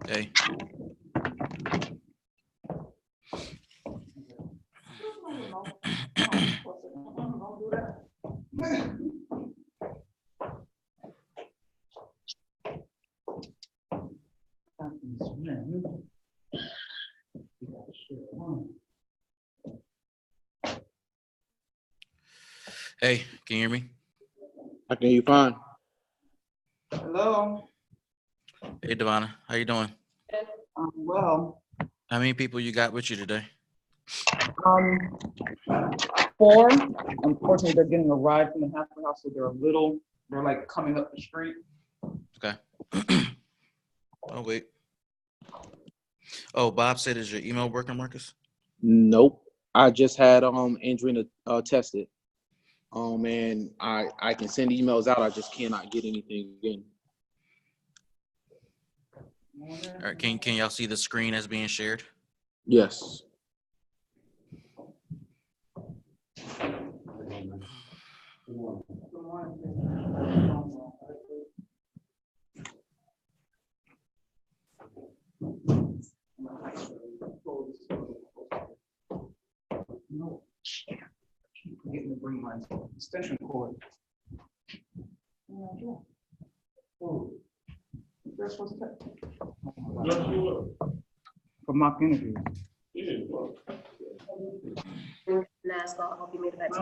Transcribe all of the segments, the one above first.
Hey. Hey, can you hear me? I can hear you fine. Hello. Hey, Devonna, how you doing? Well, How many people you got with you today? 4. Unfortunately, they're getting a ride from the halfway house, so they're like coming up the street. Okay. Oh, wait. Oh, Bob said, is your email working, Marcus? Nope. I just had Andrina test it. And I can send emails out. I just cannot get anything in. All right, can y'all see the screen as being shared? Yes. No, I keep forgetting to bring my extension cord. They're supposed to for mock interviews. Last call, I hope you made it back to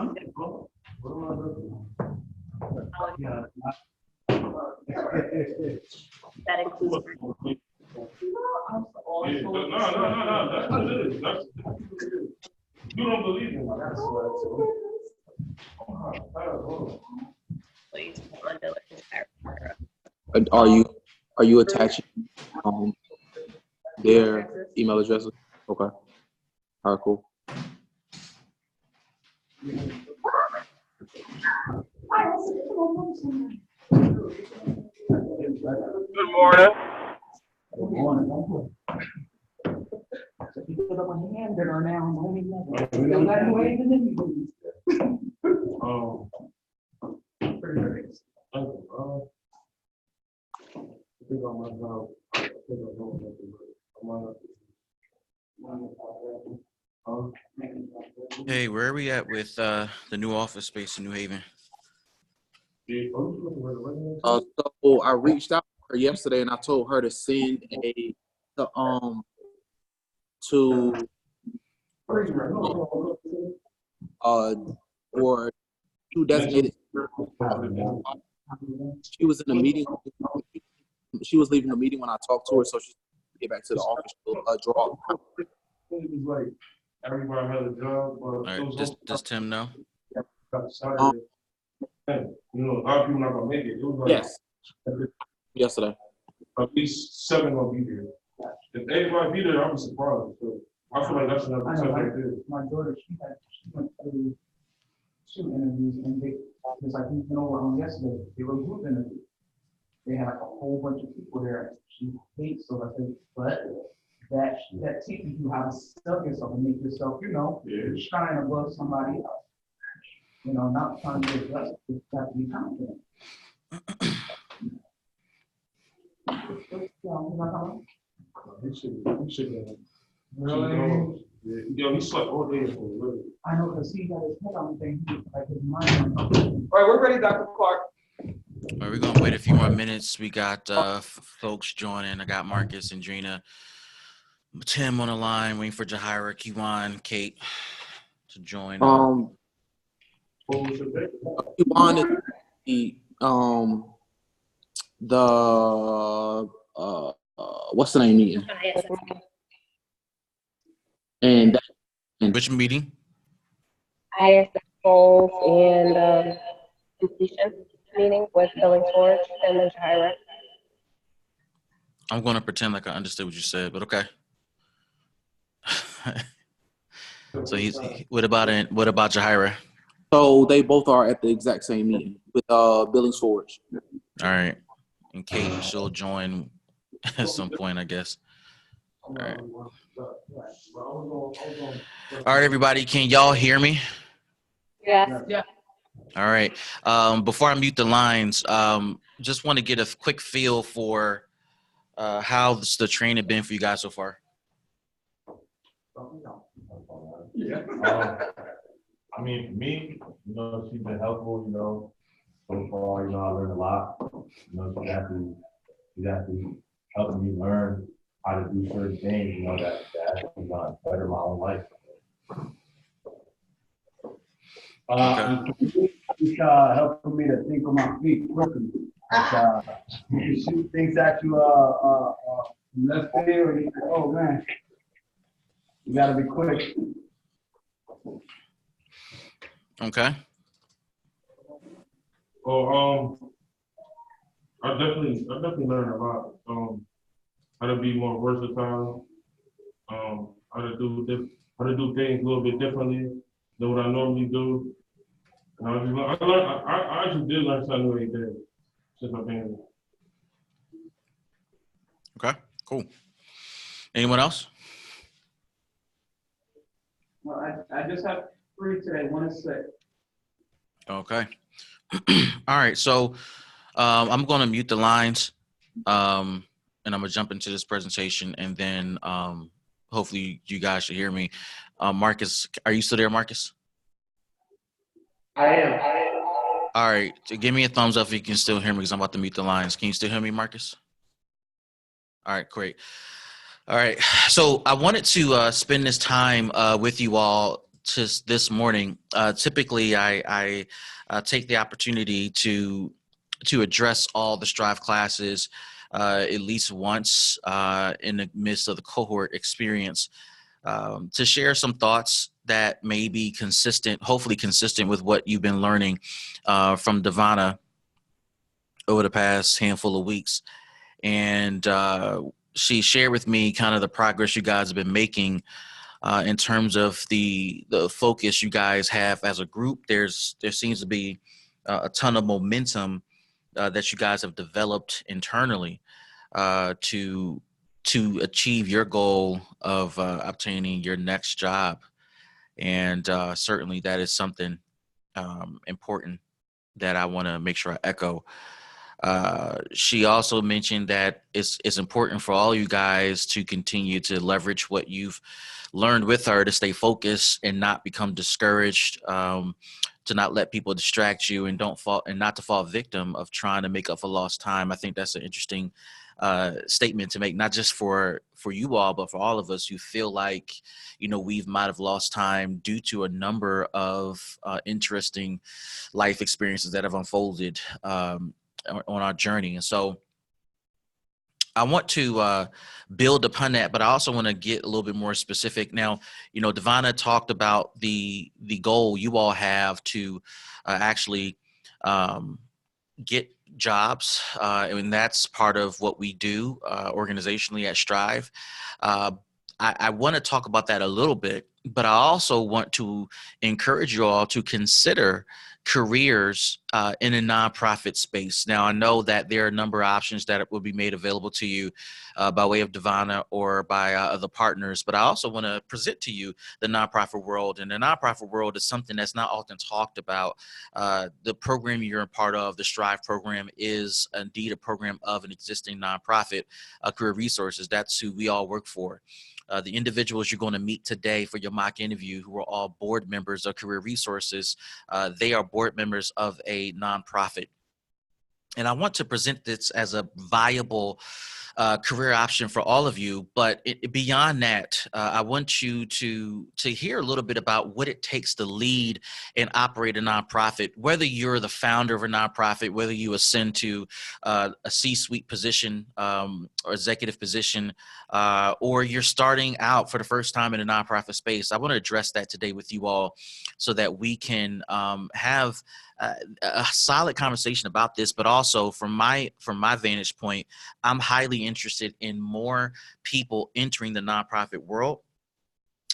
that includes. No, that's what it is. You don't believe in Please, under the entire paragraph. Are you attaching their email addresses? Okay. All right, cool. Good morning. Good morning. You put up a hand dinner now, only still got to wait and then you Hey, where are we at with the new office space in New Haven? So I reached out to her yesterday and I told her to send or two designated. She was in a meeting. She was leaving the meeting when I talked to her, so she get back to the office to draw. Everybody had a job. All right, does Tim know? You know, a lot of people not gonna make it. It was like, Yes. Yesterday. At least 7 gonna be there. If everybody be there, I'm surprised. So I feel like that's another I know, step right there. my daughter, she went through 2 interviews and they, just like we went over on yesterday, they were group interviews. They had like a whole bunch of people there. She hates, so I said, but that teaches you how to sell yourself and make yourself, shine above somebody else. Not trying to be aggressive, you have to be confident. He should really? Yo, he slept all day. I know, because he got his head on things, like his mind. All right, we're ready, Dr. Clark. All right, we're gonna wait a few more minutes. We got folks joining. I got Marcus and Drina, Tim on the line, waiting for Jahira, Kiwan, Kate to join. Kiwan is the what's the name meeting? And which meeting? ISS goals and completion meeting with Billing Forge and then Jahira. I'm gonna pretend like I understood what you said, but okay. So what about Jahira? So they both are at the exact same meeting with Billings Forge. All right. And Kate, she'll join at some point, I guess. All right. All right, everybody. Can y'all hear me? Yeah. All right. Before I mute the lines, just want to get a quick feel for How's the training been for you guys so far? Yeah. I mean, for me, she's been helpful, so far, I learned a lot. She's actually helping me learn how to do certain things, that actually better my own life. Okay. It's helping me to think on my feet quickly. You shoot things at you from left field, and you say, oh man, you gotta be quick. Okay. Oh, I definitely learned a lot. How to be more versatile. How to do things a little bit differently than what I normally do. And I actually did learn something every day since I've been here. Okay. Cool. Anyone else? Well, I just have 3 today. One is sick. Okay. All right. So I'm going to mute the lines, and I'm going to jump into this presentation, and then hopefully you guys should hear me. Marcus, are you still there, Marcus? I am. All right. So give me a thumbs up if you can still hear me, because I'm about to mute the lines. Can you still hear me, Marcus? All right, great. All right. So I wanted to spend this time with you all just this morning. Typically, I take the opportunity to address all the Strive classes at least once in the midst of the cohort experience, to share some thoughts that may be consistent, hopefully consistent with what you've been learning from Devana over the past handful of weeks. And she shared with me kind of the progress you guys have been making in terms of the focus you guys have as a group. There seems to be a ton of momentum that you guys have developed internally to achieve your goal of obtaining your next job. And certainly that is something important that I want to make sure I echo. She also mentioned that it's important for all you guys to continue to leverage what you've learned with her, to stay focused and not become discouraged, to not let people distract you, and not to fall victim of trying to make up for lost time. I think that's an interesting statement to make, not just for you all, but for all of us who feel like, we might have lost time due to a number of interesting life experiences that have unfolded on our journey. And so I want to build upon that, but I also want to get a little bit more specific. Now, Devana talked about the goal you all have to actually get jobs, and that's part of what we do organizationally at Strive. I want to talk about that a little bit, but I also want to encourage you all to consider careers in a nonprofit space. Now, I know that there are a number of options that will be made available to you by way of Devana or by other partners, but I also want to present to you the nonprofit world. And the nonprofit world is something that's not often talked about. The program you're a part of, the Strive program, is indeed a program of an existing nonprofit, Career Resources. That's who we all work for. The individuals you're going to meet today for your mock interview, who are all board members of Career Resources, they are board members of a nonprofit. And I want to present this as a viable career option for all of you. But beyond that, I want you to hear a little bit about what it takes to lead and operate a nonprofit, whether you're the founder of a nonprofit, whether you ascend to a C-suite position or executive position, or you're starting out for the first time in a nonprofit space. I want to address that today with you all so that we can have a solid conversation about this, but also from my vantage point, I'm highly interested in more people entering the nonprofit world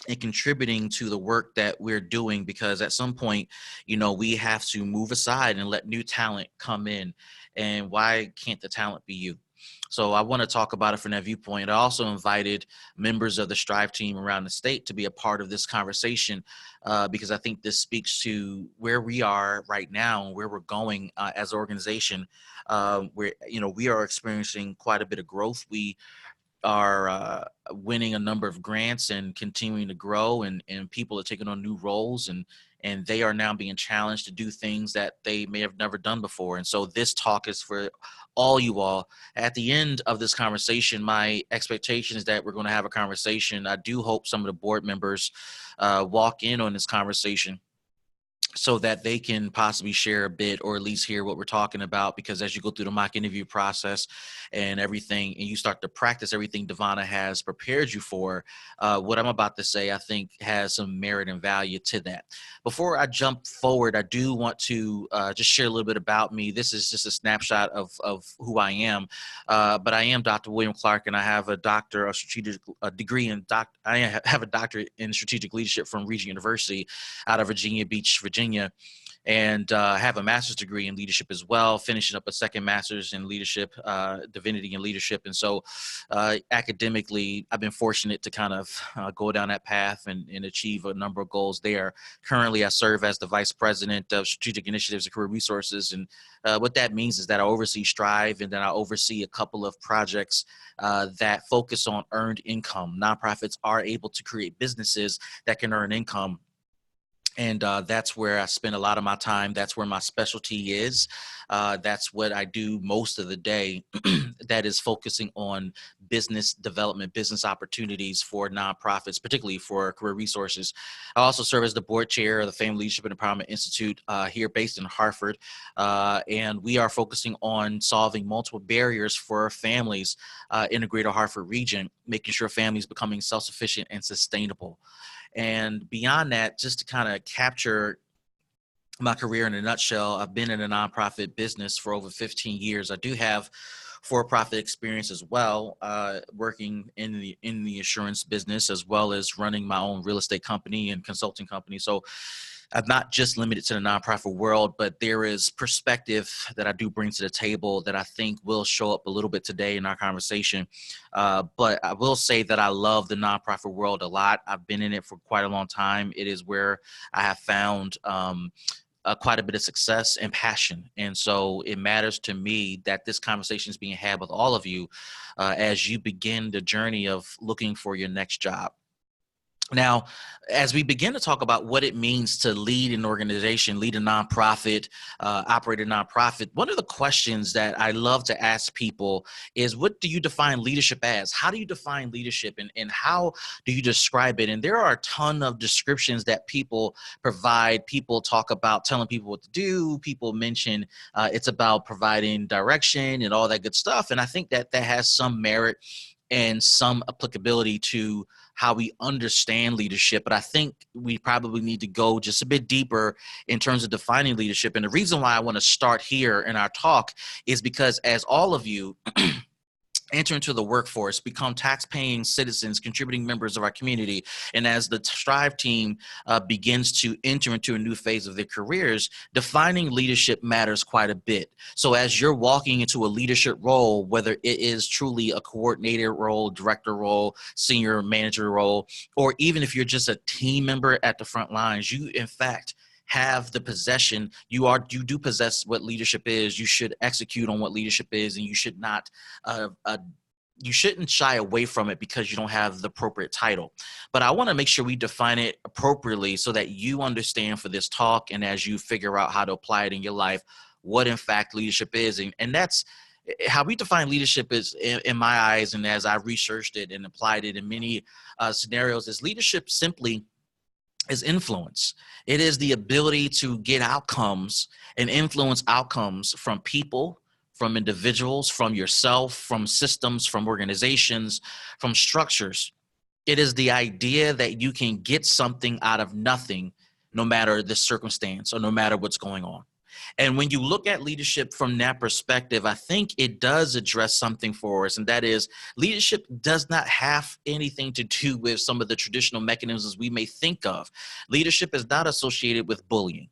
and contributing to the work that we're doing, because at some point, we have to move aside and let new talent come in. And why can't the talent be you? So I want to talk about it from that viewpoint. I also invited members of the Strive team around the state to be a part of this conversation because I think this speaks to where we are right now and where we're going as an organization. Where, you know, we are experiencing quite a bit of growth. We are winning a number of grants and continuing to grow, and people are taking on new roles, and they are now being challenged to do things that they may have never done before. And so this talk is for all you all. At the end of this conversation, my expectation is that we're going to have a conversation. I do hope some of the board members walk in on this conversation so that they can possibly share a bit or at least hear what we're talking about, because as you go through the mock interview process and everything, and you start to practice everything Devonna has prepared you for, what I'm about to say, I think has some merit and value to that. Before I jump forward, I do want to just share a little bit about me. This is just a snapshot of who I am, but I am Dr. William Clark, and I have a I have a doctorate in strategic leadership from Regent University out of Virginia Beach, Virginia, and have a master's degree in leadership as well, finishing up a second master's in leadership, divinity and leadership. And so academically, I've been fortunate to kind of go down that path and achieve a number of goals there. Currently, I serve as the Vice President of Strategic Initiatives and Career Resources. And what that means is that I oversee Strive, and then I oversee a couple of projects that focus on earned income. Nonprofits are able to create businesses that can earn income. And that's where I spend a lot of my time. That's where my specialty is. That's what I do most of the day. That is focusing on business development, business opportunities for nonprofits, particularly for career resources. I also serve as the board chair of the Family Leadership and Empowerment Institute here based in Hartford. And we are focusing on solving multiple barriers for families in the greater Hartford region, making sure families becoming self-sufficient and sustainable. And beyond that, just to kind of capture my career in a nutshell, I've been in a nonprofit business for over 15 years. I do have for-profit experience as well, working in the insurance business, as well as running my own real estate company and consulting company. So I'm not just limited to the nonprofit world, but there is perspective that I do bring to the table that I think will show up a little bit today in our conversation. But I will say that I love the nonprofit world a lot. I've been in it for quite a long time. It is where I have found quite a bit of success and passion. And so it matters to me that this conversation is being had with all of you as you begin the journey of looking for your next job. Now, as we begin to talk about what it means to lead an organization, lead a nonprofit, operate a nonprofit, one of the questions that I love to ask people is, what do you define leadership as? How do you define leadership, and how do you describe it? And there are a ton of descriptions that people provide. People talk about telling people what to do. People mention it's about providing direction and all that good stuff. And I think that that has some merit and some applicability to how we understand leadership. But I think we probably need to go just a bit deeper in terms of defining leadership. And the reason why I want to start here in our talk is because as all of you enter into the workforce, become tax-paying citizens, contributing members of our community, and as the Strive team begins to enter into a new phase of their careers, defining leadership matters quite a bit. So as you're walking into a leadership role, whether it is truly a coordinator role, director role, senior manager role, or even if you're just a team member at the front lines, you in fact have the possession. You do possess what leadership is. You should execute on what leadership is, and you should not you shouldn't shy away from it because you don't have the appropriate title. But I want to make sure we define it appropriately so that you understand for this talk, and as you figure out how to apply it in your life, what in fact leadership is. And that's how we define leadership is, in my eyes, and as I researched it and applied it in many scenarios, is leadership simply is influence. It is the ability to get outcomes and influence outcomes from people, from individuals, from yourself, from systems, from organizations, from structures. It is the idea that you can get something out of nothing, no matter the circumstance or no matter what's going on. And when you look at leadership from that perspective, I think it does address something for us, and that is leadership does not have anything to do with some of the traditional mechanisms we may think of. Leadership is not associated with bullying.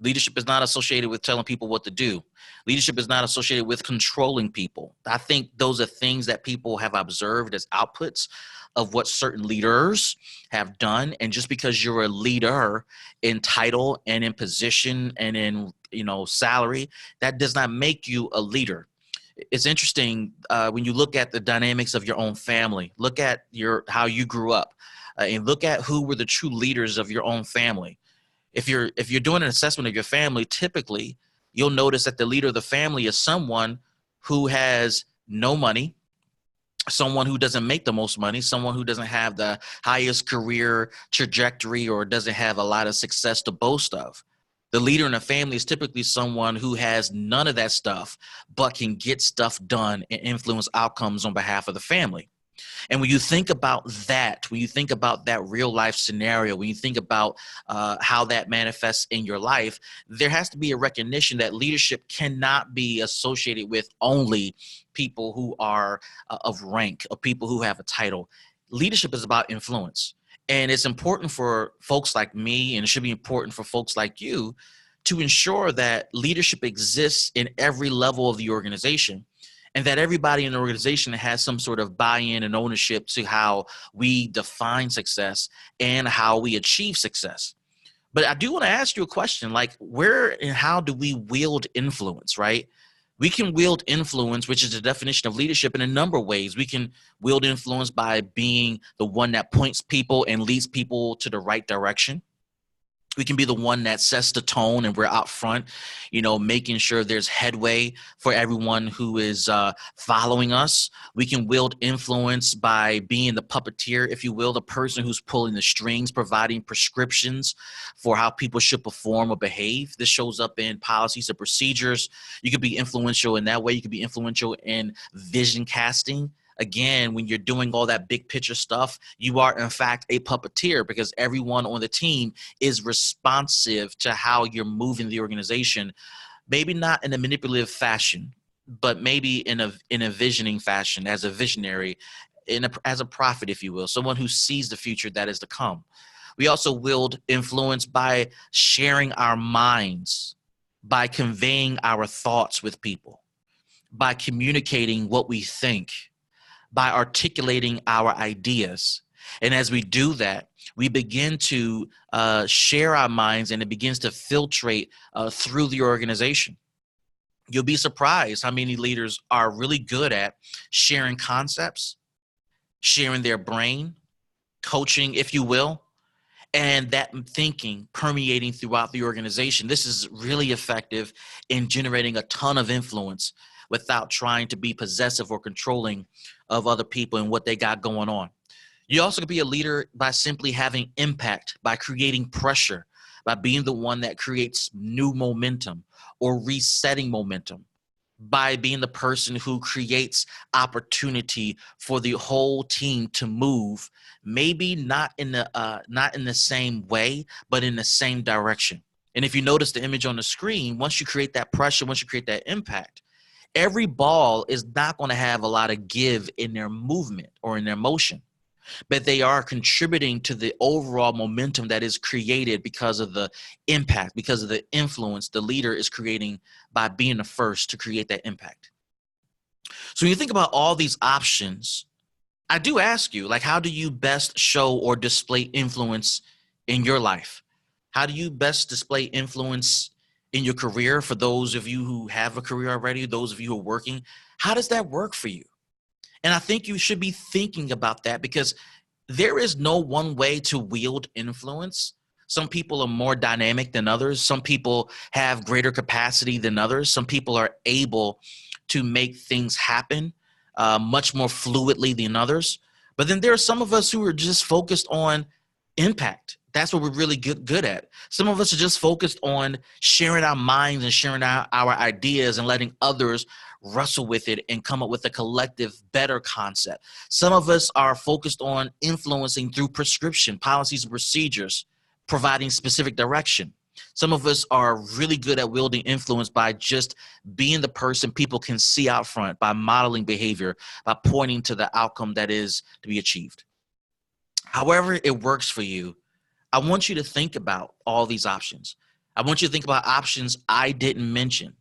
Leadership is not associated with telling people what to do. Leadership is not associated with controlling people. I think those are things that people have observed as outputs of what certain leaders have done. And just because you're a leader in title and in position and in, salary, that does not make you a leader. It's interesting when you look at the dynamics of your own family, look at how you grew up, and look at who were the true leaders of your own family. If you're doing an assessment of your family, typically you'll notice that the leader of the family is someone who has no money, someone who doesn't make the most money, someone who doesn't have the highest career trajectory or doesn't have a lot of success to boast of. The leader in a family is typically someone who has none of that stuff, but can get stuff done and influence outcomes on behalf of the family. And when you think about that, when you think about that real life scenario, when you think about how that manifests in your life, there has to be a recognition that leadership cannot be associated with only people who are of rank or people who have a title. Leadership is about influence. And it's important for folks like me, and it should be important for folks like you, to ensure that leadership exists in every level of the organization, and that everybody in the organization has some sort of buy-in and ownership to how we define success and how we achieve success. But I do want to ask you a question, like, where and how do we wield influence, right? We can wield influence, which is the definition of leadership, in a number of ways. We can wield influence by being the one that points people and leads people to the right direction. We can be the one that sets the tone and we're out front, making sure there's headway for everyone who is following us. We can wield influence by being the puppeteer, if you will, the person who's pulling the strings, providing prescriptions for how people should perform or behave. This shows up in policies and procedures. You could be influential in that way. You could be influential in vision casting. Again, when you're doing all that big picture stuff, you are in fact a puppeteer, because everyone on the team is responsive to how you're moving the organization, maybe not in a manipulative fashion, but maybe in a visioning fashion, as a visionary, as a prophet, if you will, someone who sees the future that is to come. We also wield influence by sharing our minds, by conveying our thoughts with people, by communicating what we think, by articulating our ideas. And as we do that, we begin to share our minds, and it begins to filtrate through the organization. You'll be surprised how many leaders are really good at sharing concepts, sharing their brain, coaching, if you will, and that thinking permeating throughout the organization. This is really effective in generating a ton of influence without trying to be possessive or controlling of other people and what they got going on. You also can be a leader by simply having impact, by creating pressure, by being the one that creates new momentum or resetting momentum, by being the person who creates opportunity for the whole team to move, maybe not in the same way, but in the same direction. And if you notice the image on the screen, once you create that pressure, once you create that impact, every ball is not going to have a lot of give in their movement or in their motion, but they are contributing to the overall momentum that is created because of the impact, because of the influence the leader is creating by being the first to create that impact. So when you think about all these options, I do ask you, like, how do you best show or display influence in your life? How do you best display influence in your career? For those of you who have a career already, those of you who are working, how does that work for you? And I think you should be thinking about that, because there is no one way to wield influence. Some people are more dynamic than others. Some people have greater capacity than others. Some people are able to make things happen much more fluidly than others. But then there are some of us who are just focused on impact. That's what we're really good at. Some of us are just focused on sharing our minds and sharing our ideas and letting others wrestle with it and come up with a collective better concept. Some of us are focused on influencing through prescription, policies and procedures, providing specific direction. Some of us are really good at wielding influence by just being the person people can see out front, by modeling behavior, by pointing to the outcome that is to be achieved. However it works for you, I want you to think about all these options. I want you to think about options I didn't mention.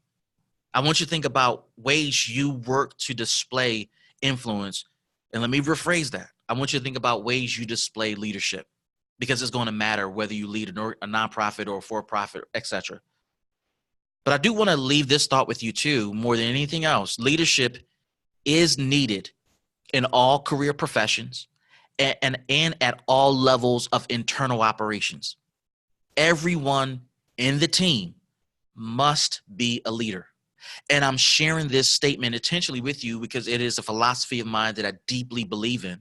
I want you to think about ways you work to display influence. And let me rephrase that. I want you to think about ways you display leadership, because it's going to matter whether you lead a nonprofit or a for-profit, etc. But I do want to leave this thought with you too, more than anything else. Leadership is needed in all career professions and at all levels of internal operations. Everyone in the team must be a leader. And I'm sharing this statement intentionally with you because it is a philosophy of mine that I deeply believe in.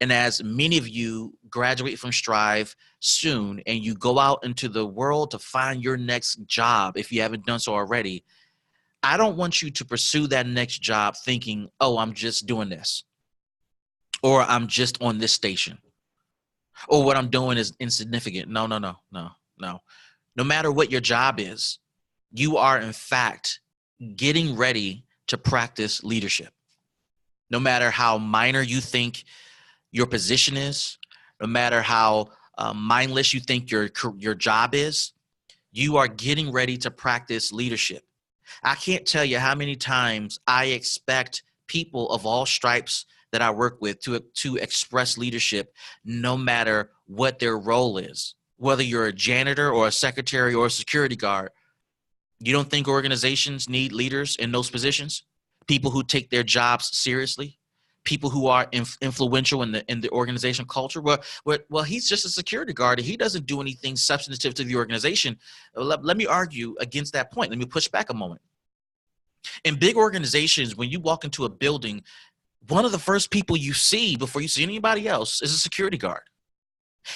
And as many of you graduate from Strive soon and you go out into the world to find your next job, if you haven't done so already, I don't want you to pursue that next job thinking, oh, I'm just doing this, or I'm just on this station, or what I'm doing is insignificant. No, no, no, no, no. No matter what your job is, you are in fact getting ready to practice leadership. No matter how minor you think your position is, no matter how mindless you think your job is, you are getting ready to practice leadership. I can't tell you how many times I expect people of all stripes that I work with to express leadership, no matter what their role is. Whether you're a janitor or a secretary or a security guard, you don't think organizations need leaders in those positions? People who take their jobs seriously, people who are influential in the organization culture. Well, he's just a security guard and he doesn't do anything substantive to the organization. Let me argue against that point. Let me push back a moment. In big organizations, when you walk into a building, one of the first people you see before you see anybody else is a security guard.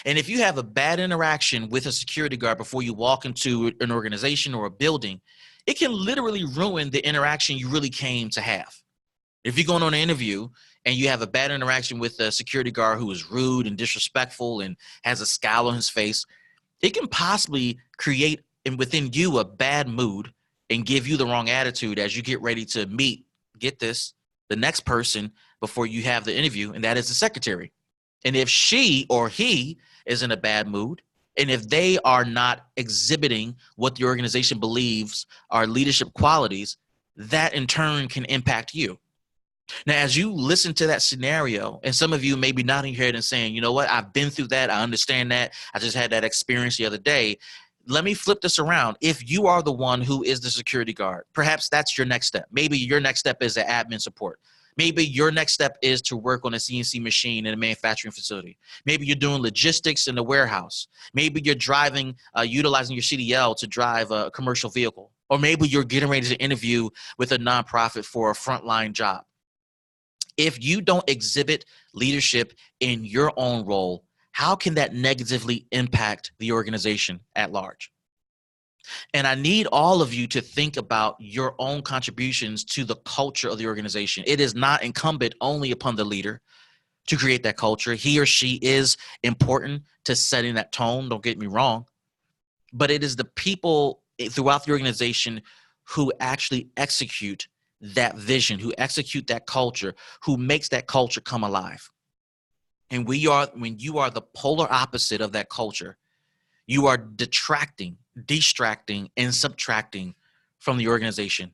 And if you have a bad interaction with a security guard before you walk into an organization or a building, it can literally ruin the interaction you really came to have. If you're going on an interview and you have a bad interaction with a security guard who is rude and disrespectful and has a scowl on his face, it can possibly create within you a bad mood and give you the wrong attitude as you get ready to meet, get this, the next person before you have the interview, and that is the secretary. And if she or he is in a bad mood, and if they are not exhibiting what the organization believes are leadership qualities, that in turn can impact you. Now, as you listen to that scenario, and some of you may be nodding your head and saying, you know what, I've been through that. I understand that. I just had that experience the other day. Let me flip this around. If you are the one who is the security guard, perhaps that's your next step. Maybe your next step is the admin support. Maybe your next step is to work on a CNC machine in a manufacturing facility. Maybe you're doing logistics in the warehouse. Maybe you're driving, utilizing your CDL to drive a commercial vehicle. Or maybe you're getting ready to interview with a nonprofit for a frontline job. If you don't exhibit leadership in your own role, how can that negatively impact the organization at large? And I need all of you to think about your own contributions to the culture of the organization. It is not incumbent only upon the leader to create that culture. He or she is important to setting that tone, don't get me wrong, but it is the people throughout the organization who actually execute that vision, who execute that culture, who makes that culture come alive. And when you are the polar opposite of that culture, you are detracting, distracting, and subtracting from the organization.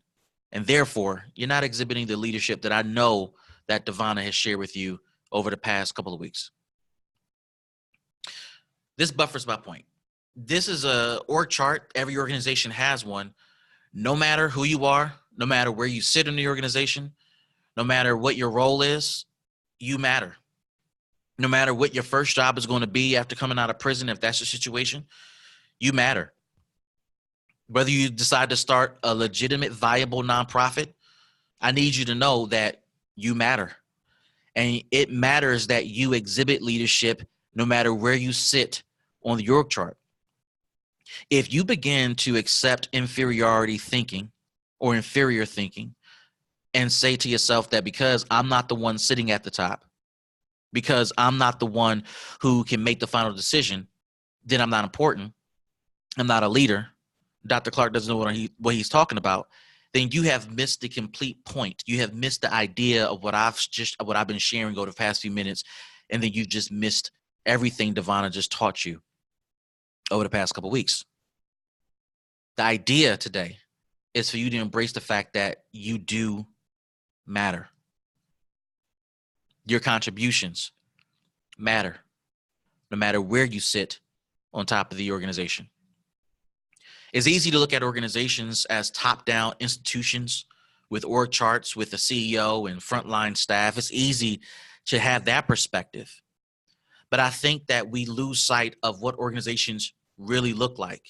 And therefore, you're not exhibiting the leadership that I know that Devonna has shared with you over the past couple of weeks. This buffers my point. This is a org chart. Every organization has one. No matter who you are, no matter where you sit in the organization, no matter what your role is, you matter. No matter what your first job is going to be after coming out of prison, if that's the situation, you matter. Whether you decide to start a legitimate, viable nonprofit, I need you to know that you matter. And it matters that you exhibit leadership no matter where you sit on the org chart. If you begin to accept inferiority thinking or inferior thinking and say to yourself that because I'm not the one sitting at the top, because I'm not the one who can make the final decision, then I'm not important, I'm not a leader, Dr. Clark doesn't know what he's talking about, then you have missed the complete point. You have missed the idea of what I've been sharing over the past few minutes, and then you've just missed everything Devonna just taught you over the past couple of weeks. The idea today is for you to embrace the fact that you do matter. Your contributions matter, no matter where you sit on top of the organization. It's easy to look at organizations as top-down institutions with org charts, with a CEO and frontline staff. It's easy to have that perspective. But I think that we lose sight of what organizations really look like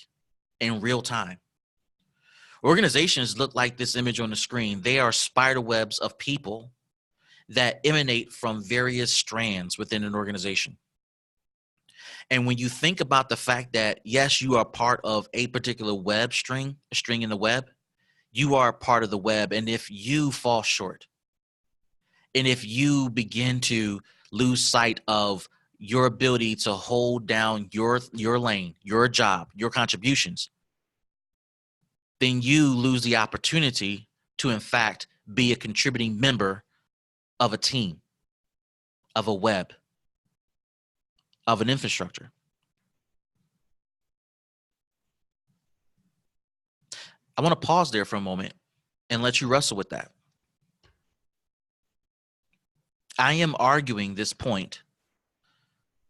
in real time. Organizations look like this image on the screen. They are spider webs of people that emanate from various strands within an organization. And when you think about the fact that, yes, you are part of a particular web string, a string in the web, you are part of the web. And if you fall short, and if you begin to lose sight of your ability to hold down your lane, your job, your contributions, then you lose the opportunity to, in fact, be a contributing member of a team, of a web, of an infrastructure. I want to pause there for a moment and let you wrestle with that. I am arguing this point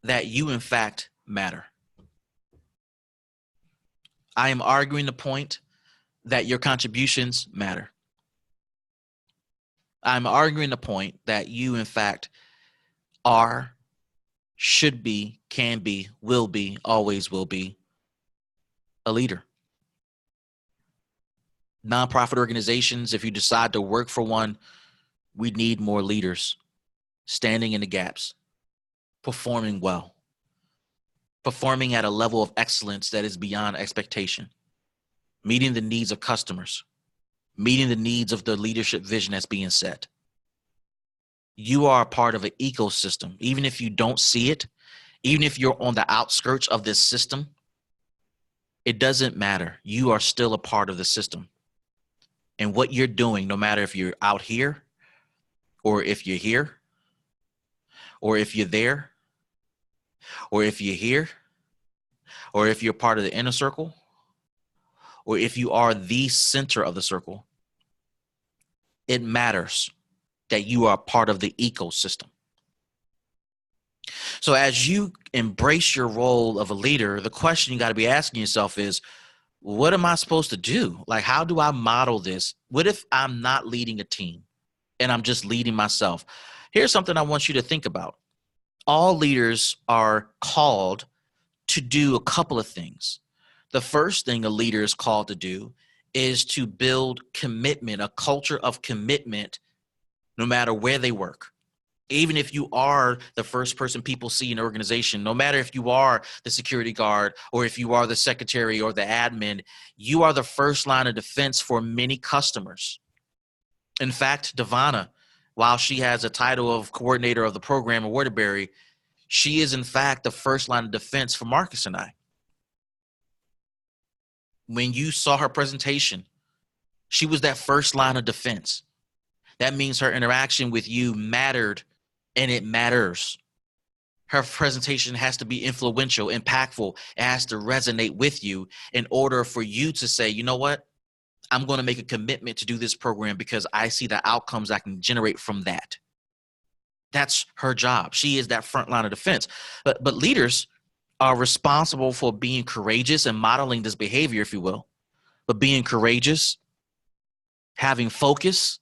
that you, in fact, matter. I am arguing the point that your contributions matter. I'm arguing the point that you, in fact, are, should be, can be, will be, always will be a leader. Nonprofit organizations, if you decide to work for one, we need more leaders standing in the gaps, performing well, performing at a level of excellence that is beyond expectation, meeting the needs of customers, meeting the needs of the leadership vision that's being set. You are a part of an ecosystem. Even if you don't see it, even if you're on the outskirts of this system, it doesn't matter. You are still a part of the system. And what you're doing, no matter if you're out here, or if you're here, or if you're there, or if you're here, or if you're part of the inner circle, or if you are the center of the circle, it matters that you are part of the ecosystem. So as you embrace your role of a leader, the question you got to be asking yourself is, what am I supposed to do? Like, how do I model this? What if I'm not leading a team and I'm just leading myself? Here's something I want you to think about. All leaders are called to do a couple of things. The first thing a leader is called to do is to build commitment, a culture of commitment, no matter where they work. Even if you are the first person people see in an organization, no matter if you are the security guard or if you are the secretary or the admin, you are the first line of defense for many customers. In fact, Devana, while she has a title of coordinator of the program at Waterbury, she is in fact the first line of defense for Marcus and I. When you saw her presentation, she was that first line of defense. That means her interaction with you mattered, and it matters. Her presentation has to be influential, impactful. It has to resonate with you in order for you to say, you know what? I'm going to make a commitment to do this program because I see the outcomes I can generate from that. That's her job. She is that front line of defense. But leaders are responsible for being courageous and modeling this behavior, if you will. But being courageous, having focus,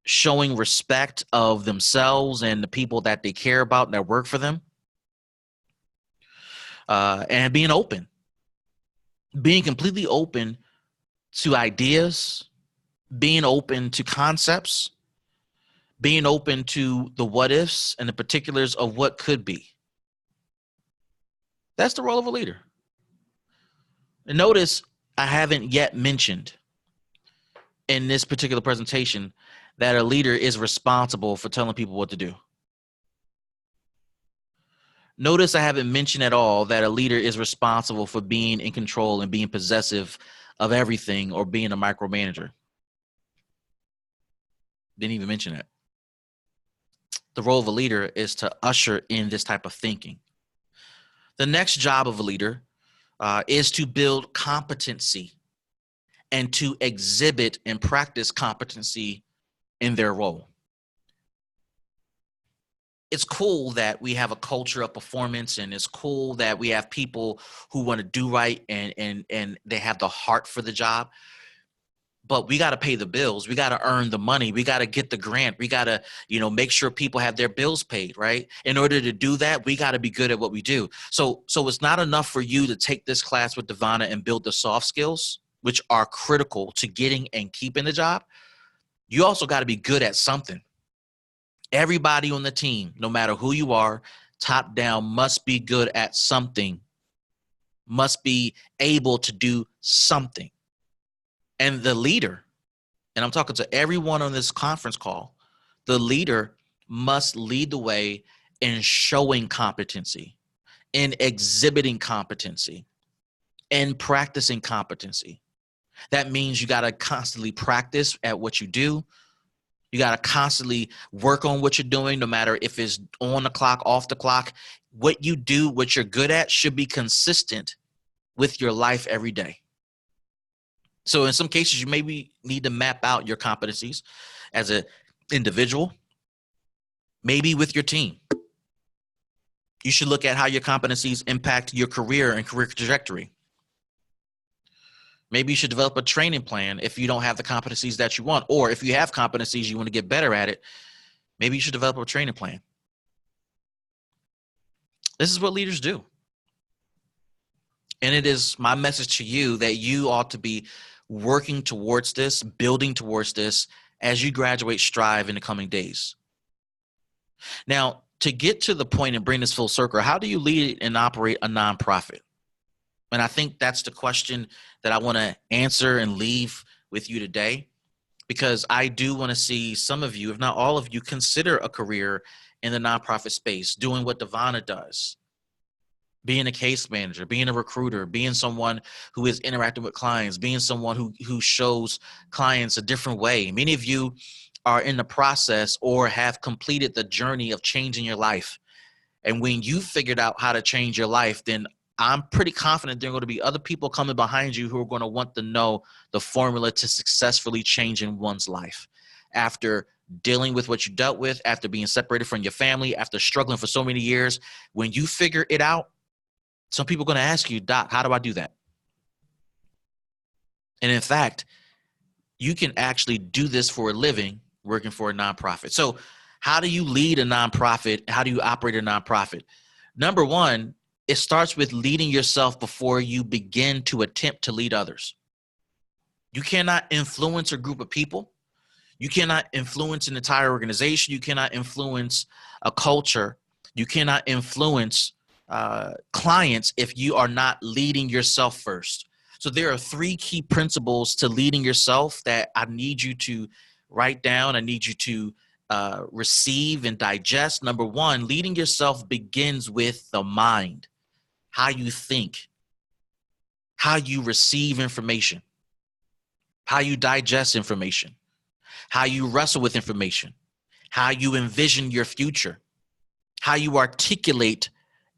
showing respect of themselves and the people that they care about and that work for them, and being open, being completely open to ideas, being open to concepts, being open to the what ifs and the particulars of what could be. That's the role of a leader. And notice I haven't yet mentioned in this particular presentation that a leader is responsible for telling people what to do. Notice I haven't mentioned at all that a leader is responsible for being in control and being possessive of everything or being a micromanager. Didn't even mention that. The role of a leader is to usher in this type of thinking. The next job of a leader is to build competency and to exhibit and practice competency in their role. It's cool that we have a culture of performance, and it's cool that we have people who want to do right and they have the heart for the job. But we got to pay the bills. We got to earn the money. We got to get the grant. We got to, make sure people have their bills paid, right? In order to do that, we got to be good at what we do. So it's not enough for you to take this class with Devonna and build the soft skills, which are critical to getting and keeping the job. You also got to be good at something. Everybody on the team, no matter who you are, top down, must be good at something, must be able to do something. And the leader, and I'm talking to everyone on this conference call, the leader must lead the way in showing competency, in exhibiting competency, in practicing competency. That means you got to constantly practice at what you do. You got to constantly work on what you're doing, no matter if it's on the clock, off the clock. What you do, what you're good at, should be consistent with your life every day. So in some cases, you maybe need to map out your competencies as an individual, maybe with your team. You should look at how your competencies impact your career and career trajectory. Maybe you should develop a training plan if you don't have the competencies that you want, or if you have competencies, you want to get better at it. Maybe you should develop a training plan. This is what leaders do. And it is my message to you that you ought to be working towards this, building towards this as you graduate Strive in the coming days. Now, to get to the point and bring this full circle, how do you lead and operate a nonprofit? And I think that's the question that I want to answer and leave with you today, because I do want to see some of you, if not all of you, consider a career in the nonprofit space, doing what Devonna does, being a case manager, being a recruiter, being someone who is interacting with clients, being someone who shows clients a different way. Many of you are in the process or have completed the journey of changing your life. And when you figured out how to change your life, then I'm pretty confident there are going to be other people coming behind you who are going to want to know the formula to successfully changing one's life. After dealing with what you dealt with, after being separated from your family, after struggling for so many years, when you figure it out, some people are going to ask you, Doc, how do I do that? And in fact, you can actually do this for a living working for a nonprofit. So how do you lead a nonprofit? How do you operate a nonprofit? Number one, it starts with leading yourself before you begin to attempt to lead others. You cannot influence a group of people. You cannot influence an entire organization. You cannot influence a culture. You cannot influence clients if you are not leading yourself first. So there are 3 key principles to leading yourself that I need you to write down. I need you to receive and digest. Number one, leading yourself begins with the mind, how you think, how you receive information, how you digest information, how you wrestle with information, how you envision your future, how you articulate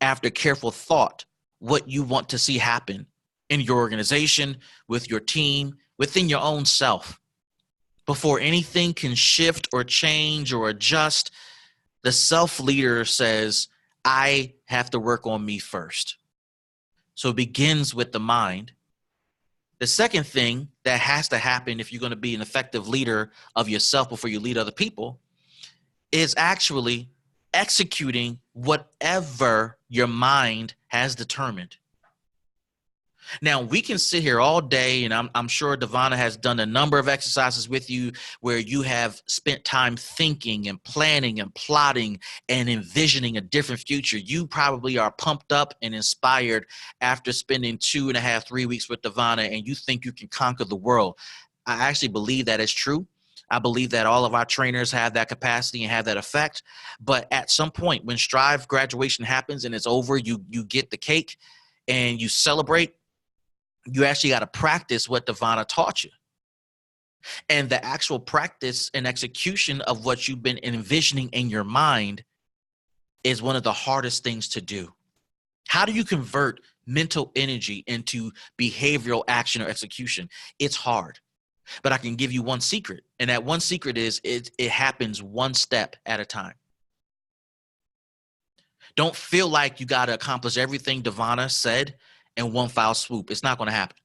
after careful thought what you want to see happen in your organization, with your team, within your own self. Before anything can shift or change or adjust, the self-leader says, I have to work on me first. So it begins with the mind. The second thing that has to happen if you're going to be an effective leader of yourself before you lead other people is actually executing whatever your mind has determined. Now, we can sit here all day, and I'm sure Devonna has done a number of exercises with you where you have spent time thinking and planning and plotting and envisioning a different future. You probably are pumped up and inspired after spending 2.5, 3 weeks with Devonna, and you think you can conquer the world. I actually believe that is true. I believe that all of our trainers have that capacity and have that effect. But at some point, when Strive graduation happens and it's over, you get the cake and you celebrate, you actually got to practice what Devonna taught you. And the actual practice and execution of what you've been envisioning in your mind is one of the hardest things to do. How do you convert mental energy into behavioral action or execution? It's hard, but I can give you one secret. And that one secret is it happens one step at a time. Don't feel like you got to accomplish everything Devonna said in one foul swoop. It's not going to happen.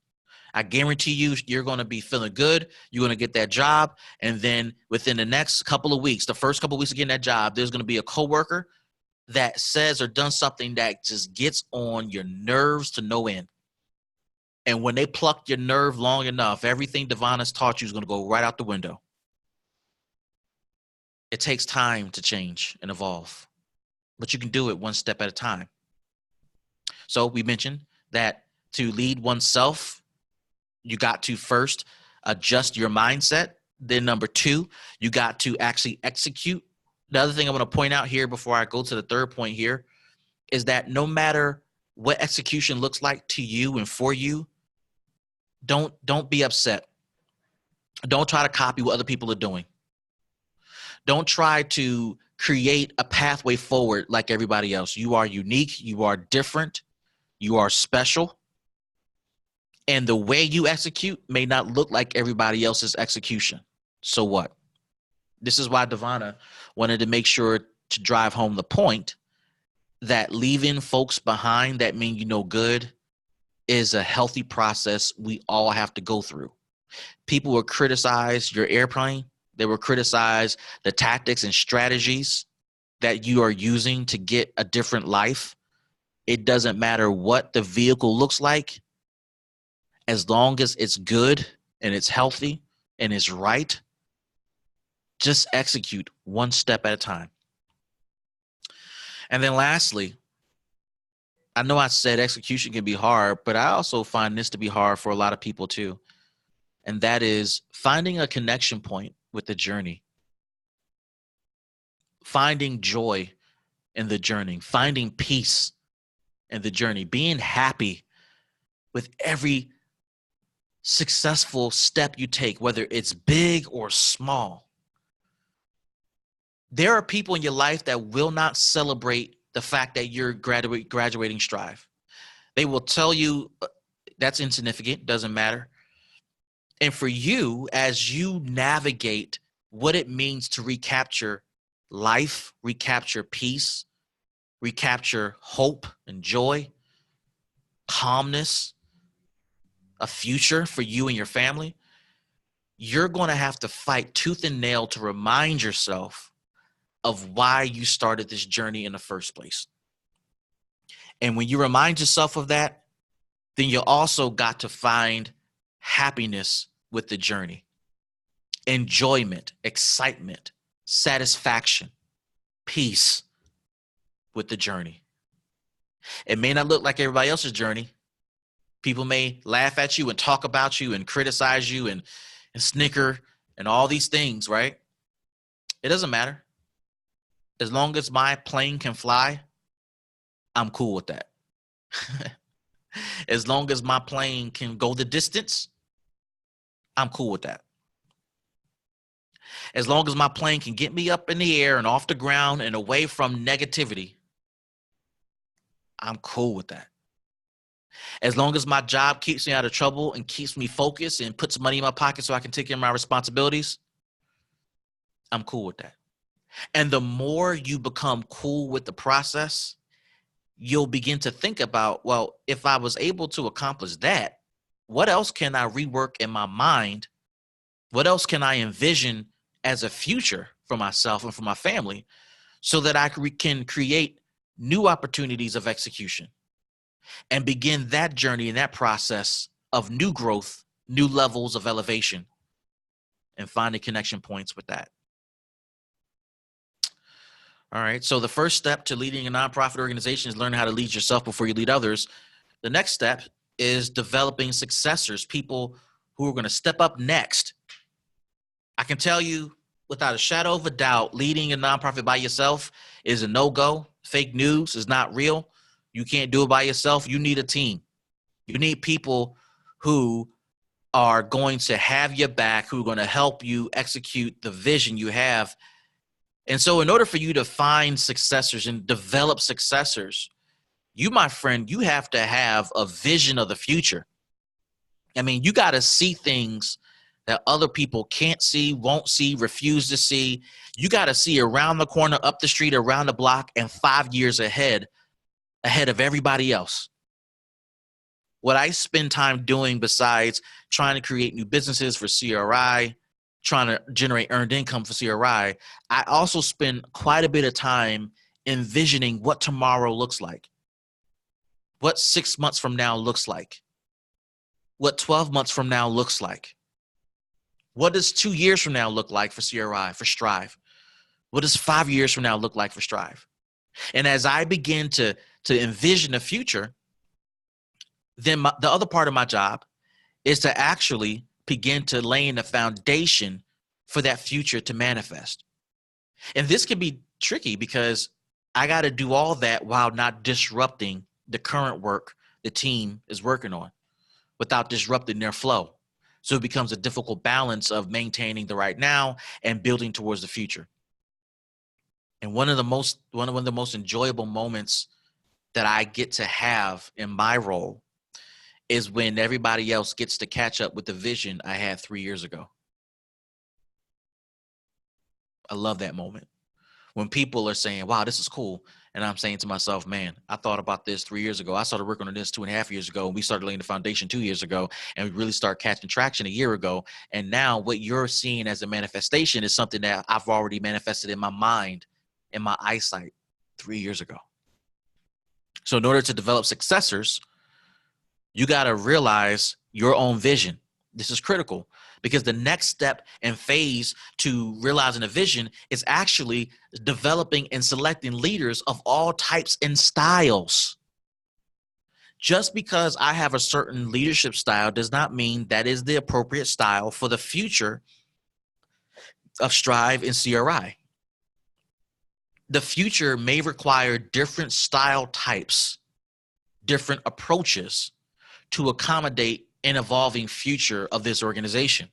I guarantee you, you're going to be feeling good. You're going to get that job. And then within the next couple of weeks, the first couple of weeks of getting that job, there's going to be a coworker that says or done something that just gets on your nerves to no end. And when they pluck your nerve long enough, everything Devon has taught you is going to go right out the window. It takes time to change and evolve, but you can do it one step at a time. So we mentioned that to lead oneself, you got to first adjust your mindset. Then number two, you got to actually execute. The other thing I want to point out here before I go to the third point here is that no matter what execution looks like to you and for you, don't be upset. Don't try to copy what other people are doing. Don't try to create a pathway forward like everybody else. You are unique. You are different. You are special. And the way you execute may not look like everybody else's execution. So what? This is why Devonna wanted to make sure to drive home the point that leaving folks behind that mean you no good is a healthy process we all have to go through. People will criticize your airplane. They will criticize the tactics and strategies that you are using to get a different life. It doesn't matter what the vehicle looks like. As long as it's good and it's healthy and it's right, just execute one step at a time. And then lastly, I know I said execution can be hard, but I also find this to be hard for a lot of people too. And that is finding a connection point with the journey. Finding joy in the journey, finding peace in the journey, being happy with every successful step you take, whether it's big or small. There are people in your life that will not celebrate the fact that you're graduating strive. They will tell you that's insignificant, doesn't matter. And for you, as you navigate what it means to recapture life, recapture peace, recapture hope and joy, calmness, a future for you and your family, you're going to have to fight tooth and nail to remind yourself of why you started this journey in the first place. And when you remind yourself of that, then you also got to find happiness with the journey, enjoyment, excitement, satisfaction, peace with the journey. It may not look like everybody else's journey. People may laugh at you and talk about you and criticize you and snicker and all these things, right? It doesn't matter. As long as my plane can fly, I'm cool with that. As long as my plane can go the distance, I'm cool with that. As long as my plane can get me up in the air and off the ground and away from negativity, I'm cool with that. As long as my job keeps me out of trouble and keeps me focused and puts money in my pocket so I can take care of my responsibilities, I'm cool with that. And the more you become cool with the process, you'll begin to think about, well, if I was able to accomplish that, what else can I rework in my mind? What else can I envision as a future for myself and for my family so that I can create new opportunities of execution and begin that journey and that process of new growth, new levels of elevation, and finding connection points with that. All right. So the first step to leading a nonprofit organization is learning how to lead yourself before you lead others. The next step is developing successors, people who are going to step up next. I can tell you without a shadow of a doubt, leading a nonprofit by yourself is a no-go. Fake news is not real. You can't do it by yourself. You need a team. You need people who are going to have your back, who are going to help you execute the vision you have. And so in order for you to find successors and develop successors, You, my friend, you have to have a vision of the future. I mean, you got to see things that other people can't see, won't see, refuse to see. You got to see around the corner, up the street, around the block, and 5 years ahead of everybody else. What I spend time doing besides trying to create new businesses for CRI, trying to generate earned income for CRI, I also spend quite a bit of time envisioning what tomorrow looks like, what 6 months from now looks like, what 12 months from now looks like. What does 2 years from now look like for CRI, for Strive? What does 5 years from now look like for Strive? And as I begin to envision the future, then the other part of my job is to actually begin to lay in the foundation for that future to manifest. And this can be tricky because I got to do all that while not disrupting the current work the team is working on, without disrupting their flow. So it becomes a difficult balance of maintaining the right now and building towards the future. And one of the most enjoyable moments that I get to have in my role is when everybody else gets to catch up with the vision I had 3 years ago. I love that moment. When people are saying, wow, this is cool. And I'm saying to myself, man, I thought about this 3 years ago. I started working on this 2.5 years ago. And we started laying the foundation 2 years ago. And we really started catching traction a year ago. And now what you're seeing as a manifestation is something that I've already manifested in my mind, in my eyesight 3 years ago. So in order to develop successors, you got to realize your own vision. This is critical because the next step and phase to realizing a vision is actually developing and selecting leaders of all types and styles. Just because I have a certain leadership style does not mean that is the appropriate style for the future of Strive and CRI. The future may require different style types, different approaches to accommodate an evolving future of this organization.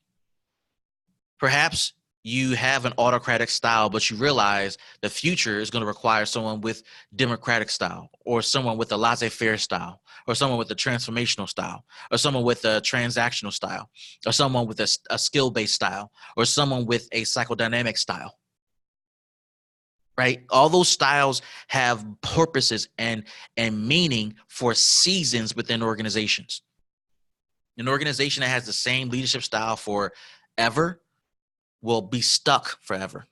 Perhaps you have an autocratic style, but you realize the future is going to require someone with democratic style, or someone with a laissez-faire style, or someone with a transformational style, or someone with a transactional style, or someone with a skill-based style, or someone with a psychodynamic style. Right? All those styles have purposes and meaning for seasons within organizations. An organization that has the same leadership style forever will be stuck forever.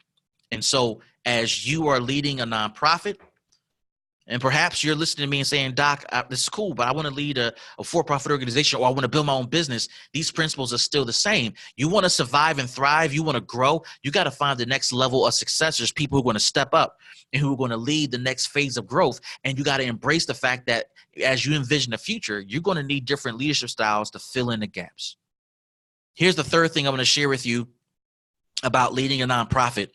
And so as you are leading a nonprofit, and perhaps you're listening to me and saying, Doc, this is cool, but I want to lead a for-profit organization, or I want to build my own business. These principles are still the same. You want to survive and thrive. You want to grow. You got to find the next level of successors, people who are going to step up and who are going to lead the next phase of growth. And you got to embrace the fact that as you envision the future, you're going to need different leadership styles to fill in the gaps. Here's the third thing I'm going to share with you about leading a nonprofit.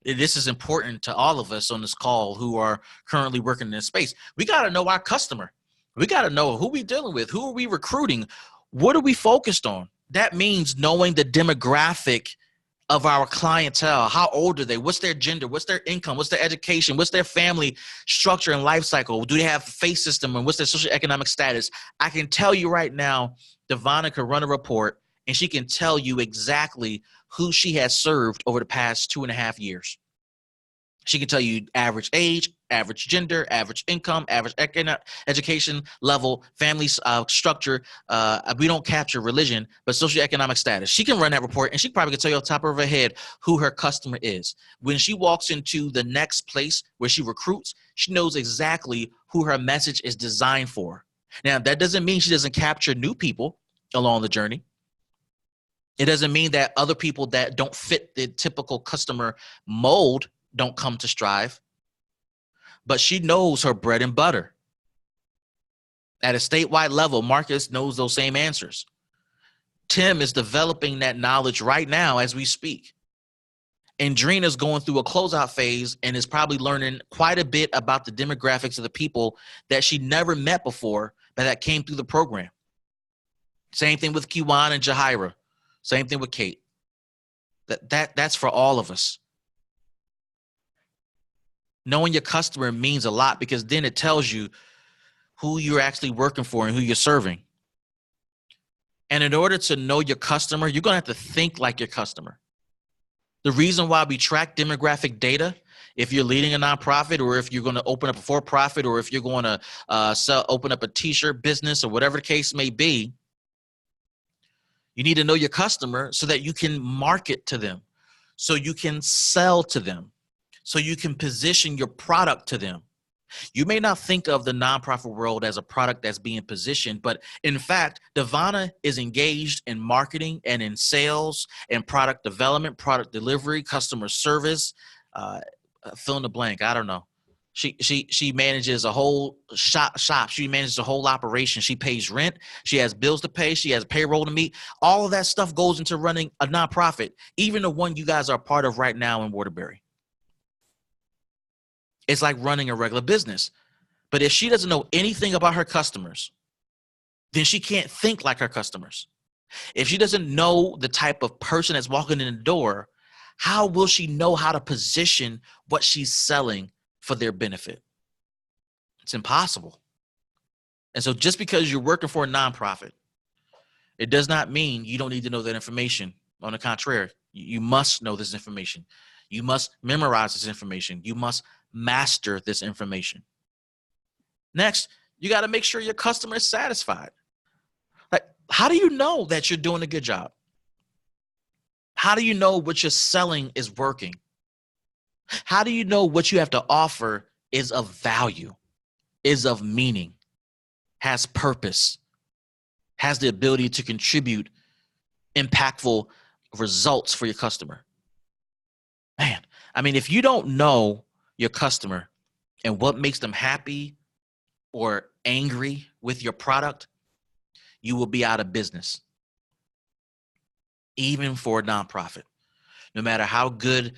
This is important to all of us on this call who are currently working in this space. We got to know our customer. We got to know who we dealing with. Who are we recruiting? What are we focused on? That means knowing the demographic of our clientele. How old are they? What's their gender? What's their income? What's their education? What's their family structure and life cycle? Do they have a faith system? And what's their socioeconomic status? I can tell you right now, Devonna could run a report and she can tell you exactly who she has served over the past 2.5 years. She can tell you average age, average gender, average income, average education level, family structure. We don't capture religion, but socioeconomic status. She can run that report, and she probably can tell you off the top of her head who her customer is. When she walks into the next place where she recruits, she knows exactly who her message is designed for. Now, that doesn't mean she doesn't capture new people along the journey. It doesn't mean that other people that don't fit the typical customer mold don't come to Strive, but she knows her bread and butter. At a statewide level, Marcus knows those same answers. Tim is developing that knowledge right now as we speak. And Drina's going through a closeout phase and is probably learning quite a bit about the demographics of the people that she never met before, but that came through the program. Same thing with Kiwan and Jahira. Same thing with Kate. That's for all of us. Knowing your customer means a lot because then it tells you who you're actually working for and who you're serving. And in order to know your customer, you're going to have to think like your customer. The reason why we track demographic data, if you're leading a nonprofit or if you're going to open up a for-profit or if you're going to open up a t-shirt business or whatever the case may be, you need to know your customer so that you can market to them, so you can sell to them, so you can position your product to them. You may not think of the nonprofit world as a product that's being positioned, but in fact, Devonna is engaged in marketing and in sales and product development, product delivery, customer service, fill in the blank. I don't know. She manages a whole shop. She manages a whole operation. She pays rent. She has bills to pay. She has payroll to meet. All of that stuff goes into running a nonprofit, even the one you guys are a part of right now in Waterbury. It's like running a regular business. But if she doesn't know anything about her customers, then she can't think like her customers. If she doesn't know the type of person that's walking in the door, how will she know how to position what she's selling for their benefit? It's impossible. And so just because you're working for a nonprofit, it does not mean you don't need to know that information. On the contrary, you must know this information. You must memorize this information. You must master this information. Next, you got to make sure your customer is satisfied. Like, how do you know that you're doing a good job? How do you know what you're selling is working? How do you know what you have to offer is of value, is of meaning, has purpose, has the ability to contribute impactful results for your customer? Man, I mean, if you don't know your customer and what makes them happy or angry with your product, you will be out of business, even for a nonprofit. No matter how good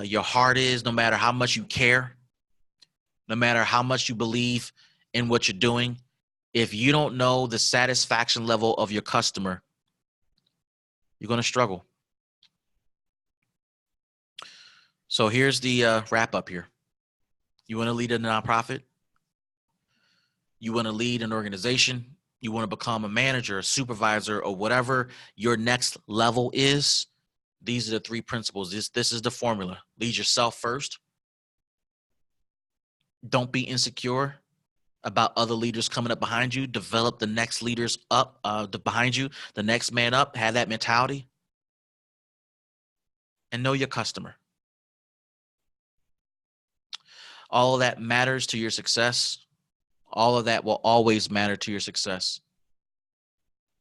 your heart is, no matter how much you care, no matter how much you believe in what you're doing, if you don't know the satisfaction level of your customer, you're going to struggle. So here's the wrap up here. You want to lead a nonprofit? You want to lead an organization? You want to become a manager, a supervisor, or whatever your next level is? These are the three principles. This is the formula. Lead yourself first. Don't be insecure about other leaders coming up behind you. Develop the next leaders up behind you, the next man up. Have that mentality. And know your customer. All of that matters to your success. All of that will always matter to your success.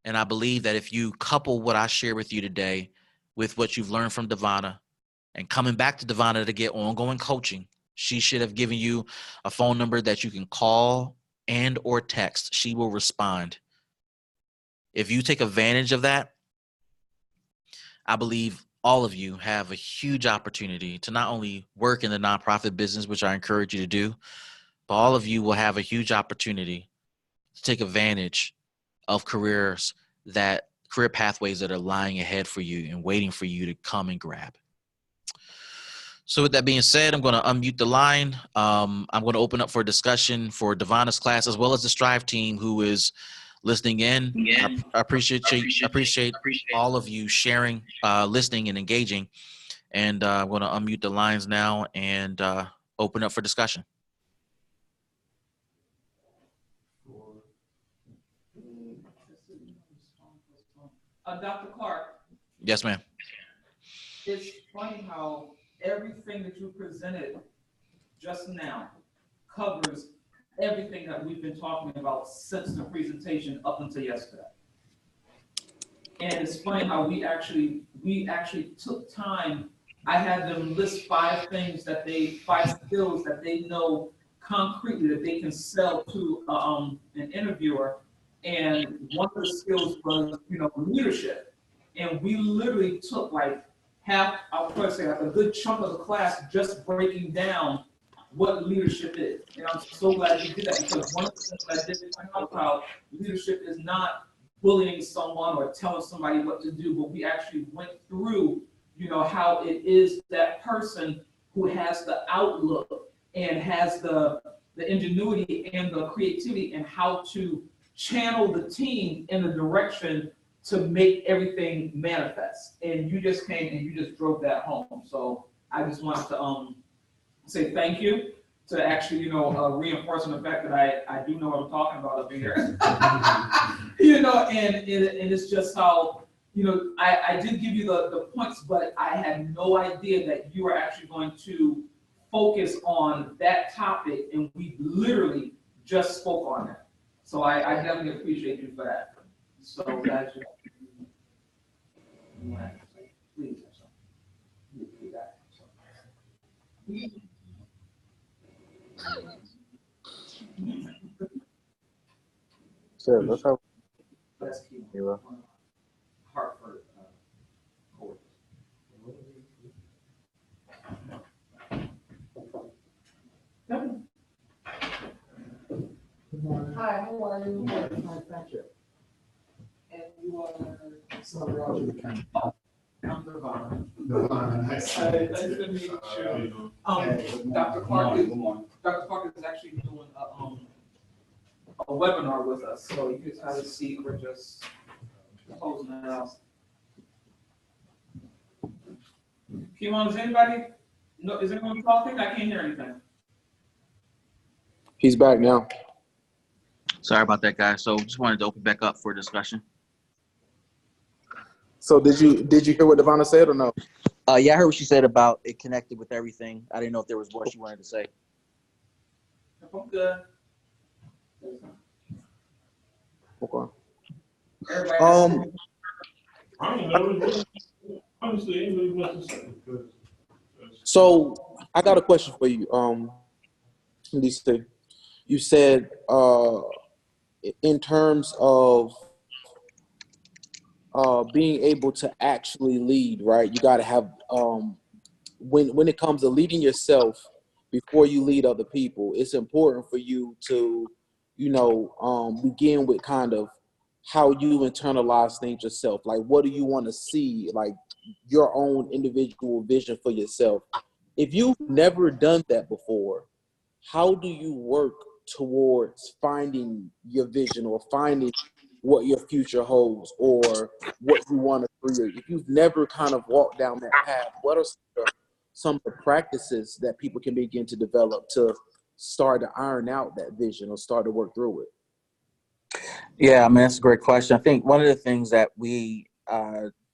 And I believe that if you couple what I share with you today with what you've learned from Devonna and coming back to Devonna to get ongoing coaching, she should have given you a phone number that you can call and or text. She will respond. If you take advantage of that, I believe all of you have a huge opportunity to not only work in the nonprofit business, which I encourage you to do, but all of you will have a huge opportunity to take advantage of career pathways that are lying ahead for you and waiting for you to come and grab. So with that being said, I'm going to unmute the line. I'm going to open up for a discussion for Devonna's class, as well as the Strive team who is listening in. I appreciate all of you sharing, listening, and engaging. And I'm going to unmute the lines now and open up for discussion. Dr. Clark. Yes, ma'am. It's funny how everything that you presented just now covers everything that we've been talking about since the presentation up until yesterday. And it's funny how we actually took time. I had them list five skills that they know concretely that they can sell to an interviewer. And one of the skills was, leadership. And we literally took like a good chunk of the class just breaking down what leadership is. And I'm so glad you did that, because one of the things I did find out about leadership is not bullying someone or telling somebody what to do, but we actually went through, how it is that person who has the outlook and has the the ingenuity and the creativity and how to channel the team in the direction to make everything manifest. And you just came and you just drove that home. So I just wanted to say thank you to actually, reinforcing the fact that I do know what I'm talking about up in here. And it's just how, I did give you the points, but I had no idea that you were actually going to focus on that topic, and we literally just spoke on that. So I definitely appreciate you for that. So that's just, please. So let's have Let's keep Mira. Hartford. Court. Hi, how are you? I'm Patrick. And you are I'm Devon. Nice to meet you. Dr. Clark is actually doing a webinar with us, so you can have a seat. We're just closing it out. Kimon, is anybody? No, is anyone talking? I can't hear anything. He's back now. Sorry about that, guys. So just wanted to open back up for discussion. So did you hear what Devonna said or no? Yeah, I heard what she said about it connected with everything. I didn't know if there was more she wanted to say. I'm good. Okay. Everybody I don't know. Honestly, ain't really much to say. So I got a question for you. Lisa, you said in terms of being able to actually lead, right? You got to have when it comes to leading yourself before you lead other people, it's important for you to, begin with kind of how you internalize things yourself. Like, what do you want to see? Like your own individual vision for yourself. If you've never done that before, how do you work towards finding your vision or finding what your future holds or what you want to create? If you've never kind of walked down that path, what are some of the practices that people can begin to develop to start to iron out that vision or start to work through it? Yeah, I mean, that's a great question. I think one of the things that we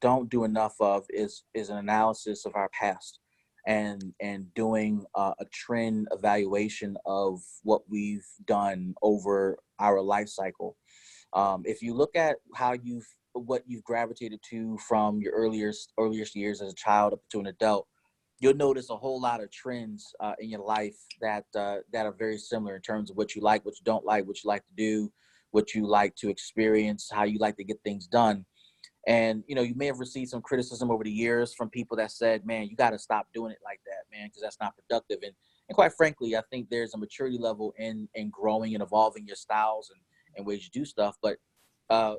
don't do enough of is an analysis of our past and doing a trend evaluation of what we've done over our life cycle. If you look at what you've gravitated to from your earliest years as a child up to an adult, you'll notice a whole lot of trends in your life that are very similar in terms of what you like, what you don't like, what you like to do, what you like to experience, how you like to get things done. And, you may have received some criticism over the years from people that said, man, you got to stop doing it like that, man, because that's not productive. And quite frankly, I think there's a maturity level in growing and evolving your styles and ways you do stuff. But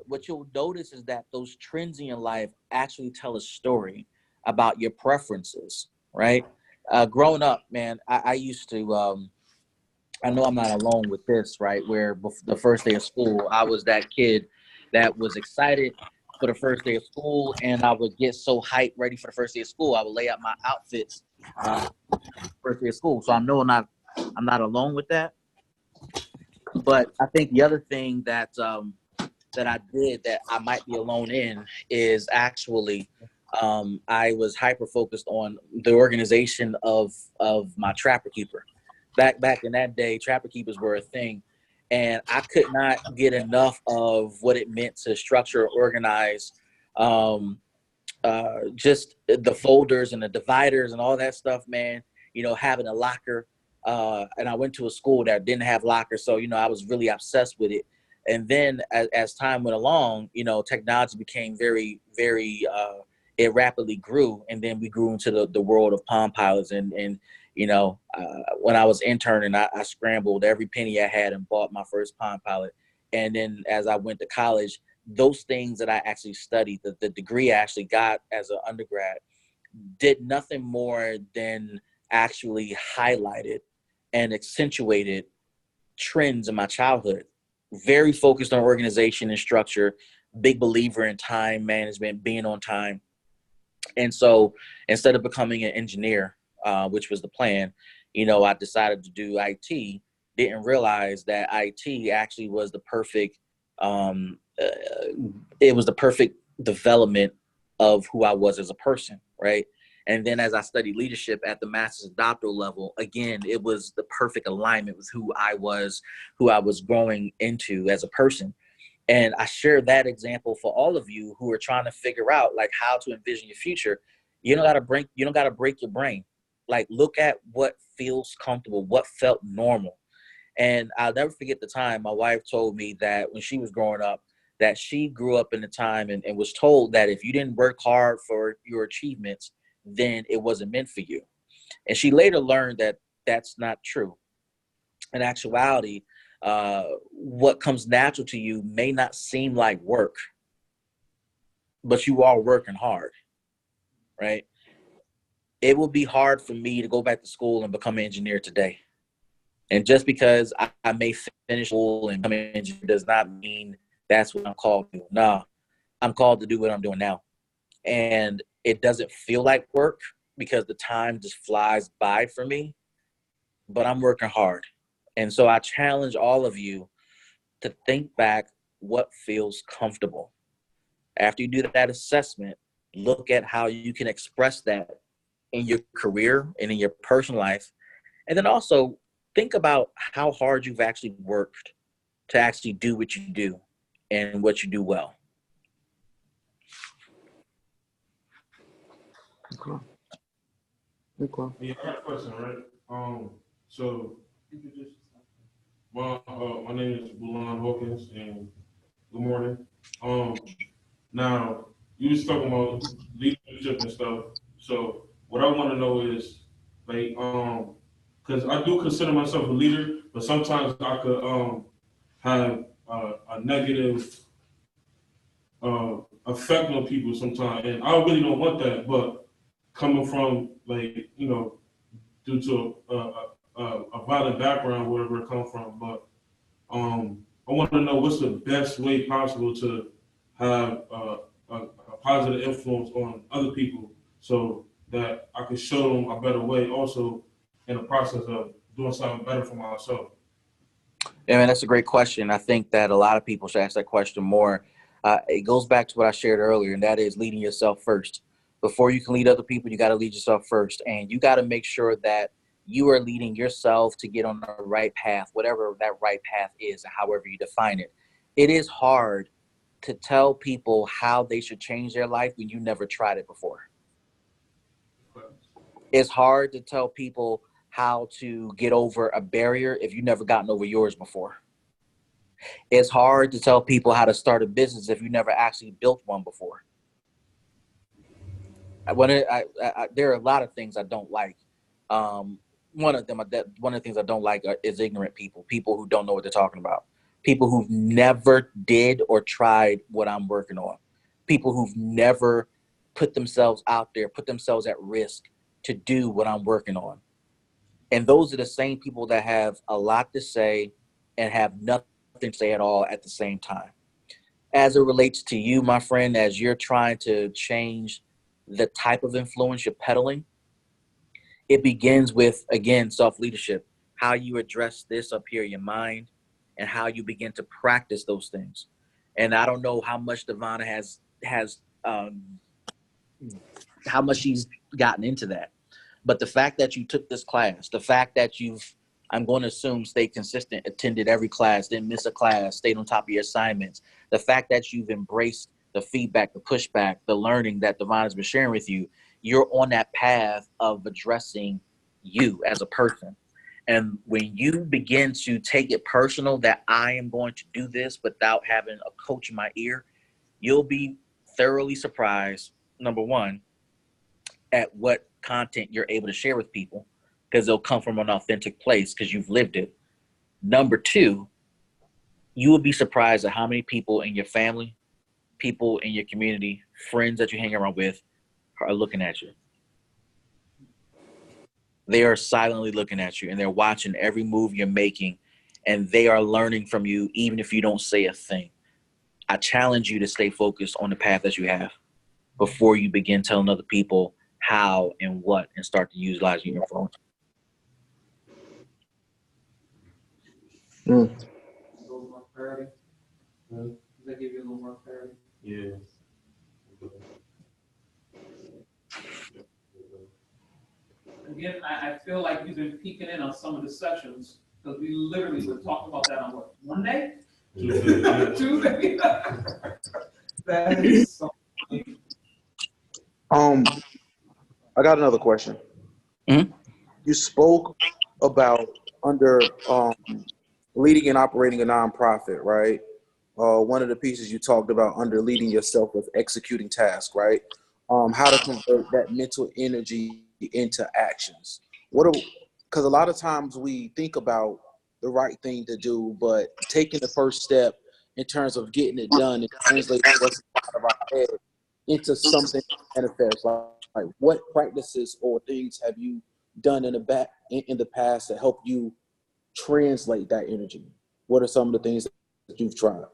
what you'll notice is that those trends in your life actually tell a story about your preferences, right? Growing up, man, I used to, I know I'm not alone with this, right? Where the first day of school, I was that kid that was excited for the first day of school, and I would get so hyped, ready for the first day of school. I would lay out my outfits first day of school. So I know I'm not alone with that. But I think the other thing that I did that I might be alone in is actually I was hyper focused on the organization of my trapper keeper. Back in that day, trapper keepers were a thing, and I could not get enough of what it meant to structure, organize, just the folders and the dividers and all that stuff, man. Having a locker, and I went to a school that didn't have lockers, so I was really obsessed with it. And then as time went along, technology became very, very. It rapidly grew, and then we grew into the world of Palm Pilots and when I was interning, I scrambled every penny I had and bought my first Palm Pilot. And then as I went to college, those things that I actually studied, the degree I actually got as an undergrad, did nothing more than actually highlighted and accentuated trends in my childhood. Very focused on organization and structure, big believer in time management, being on time. And so instead of becoming an engineer, which was the plan, I decided to do IT. Didn't realize that IT actually was the perfect, it was the perfect development of who I was as a person, right? And then as I studied leadership at the master's and doctoral level, again, it was the perfect alignment with who I was growing into as a person. And I share that example for all of you who are trying to figure out like how to envision your future. You don't gotta break your brain. Like look at what feels comfortable, what felt normal. And I'll never forget the time my wife told me that when she was growing up, that she grew up in a time and was told that if you didn't work hard for your achievements, then it wasn't meant for you. And she later learned that that's not true. In actuality, what comes natural to you may not seem like work, but you are working hard, right? It will be hard for me to go back to school and become an engineer today. And just because I may finish school and become an engineer does not mean that's what I'm called to. No, I'm called to do what I'm doing now. And it doesn't feel like work because the time just flies by for me, but I'm working hard. And so I challenge all of you to think back what feels comfortable. After you do that assessment, look at how you can express that in your career and in your personal life. And then also think about how hard you've actually worked to actually do what you do and what you do well. Okay. Okay. Yeah, I got a question, right? So my name is Bulan Hawkins, and good morning. Um, Now you was talking about leadership and stuff. So what I want to know is like, because I do consider myself a leader, but sometimes I could have a negative effect on people sometimes, and I really don't want that. But coming from like due to a violent background, wherever it come from, but I want to know what's the best way possible to have a positive influence on other people so that I can show them a better way also in the process of doing something better for myself. Yeah, man, that's a great question. I think that a lot of people should ask that question more. It goes back to what I shared earlier, and that is leading yourself first. Before you can lead other people, you got to lead yourself first. And you got to make sure that you are leading yourself to get on the right path, whatever that right path is, however you define it. It is hard to tell people how they should change their life when you never tried it before. It's hard to tell people how to get over a barrier if you've never gotten over yours before. It's hard to tell people how to start a business if you never actually built one before. There are a lot of things I don't like. One of the things I don't like is ignorant people, people who don't know what they're talking about, people who've never did or tried what I'm working on, people who've never put themselves out there, put themselves at risk to do what I'm working on. And those are the same people that have a lot to say and have nothing to say at all at the same time. As it relates to you, my friend, as you're trying to change the type of influence you're peddling, it begins with, again, self-leadership, how you address this up here in your mind and how you begin to practice those things. And I don't know how much Devonna has how much she's gotten into that. But the fact that you took this class, the fact that I'm going to assume, stayed consistent, attended every class, didn't miss a class, stayed on top of your assignments, the fact that you've embraced the feedback, the pushback, the learning that Devon has been sharing with you, you're on that path of addressing you as a person. And when you begin to take it personal that I am going to do this without having a coach in my ear, you'll be thoroughly surprised, number one, at what content you're able to share with people because they'll come from an authentic place because you've lived it. Number two, you will be surprised at how many people in your family, people in your community, friends that you hang around with are looking at you. They are silently looking at you and they're watching every move you're making and they are learning from you even if you don't say a thing. I challenge you to stay focused on the path that you have before you begin telling other people how and what and start to utilize your influence. Mm. A little more clarity. Does that give you a little more clarity? Yeah. Again, I feel like you've been peeking in on some of the sessions, because we literally would talk about that on what, Monday? Tuesday? That is so funny. I got another question. Mhm. You spoke about under leading and operating a nonprofit, right? One of the pieces you talked about under leading yourself was executing tasks, right? How to convert that mental energy into actions. Because a lot of times we think about the right thing to do, but taking the first step in terms of getting it done and translating what's inside of our head into something that manifests. Like what practices or things have you done in the past to help you translate that energy? What are some of the things that you've tried?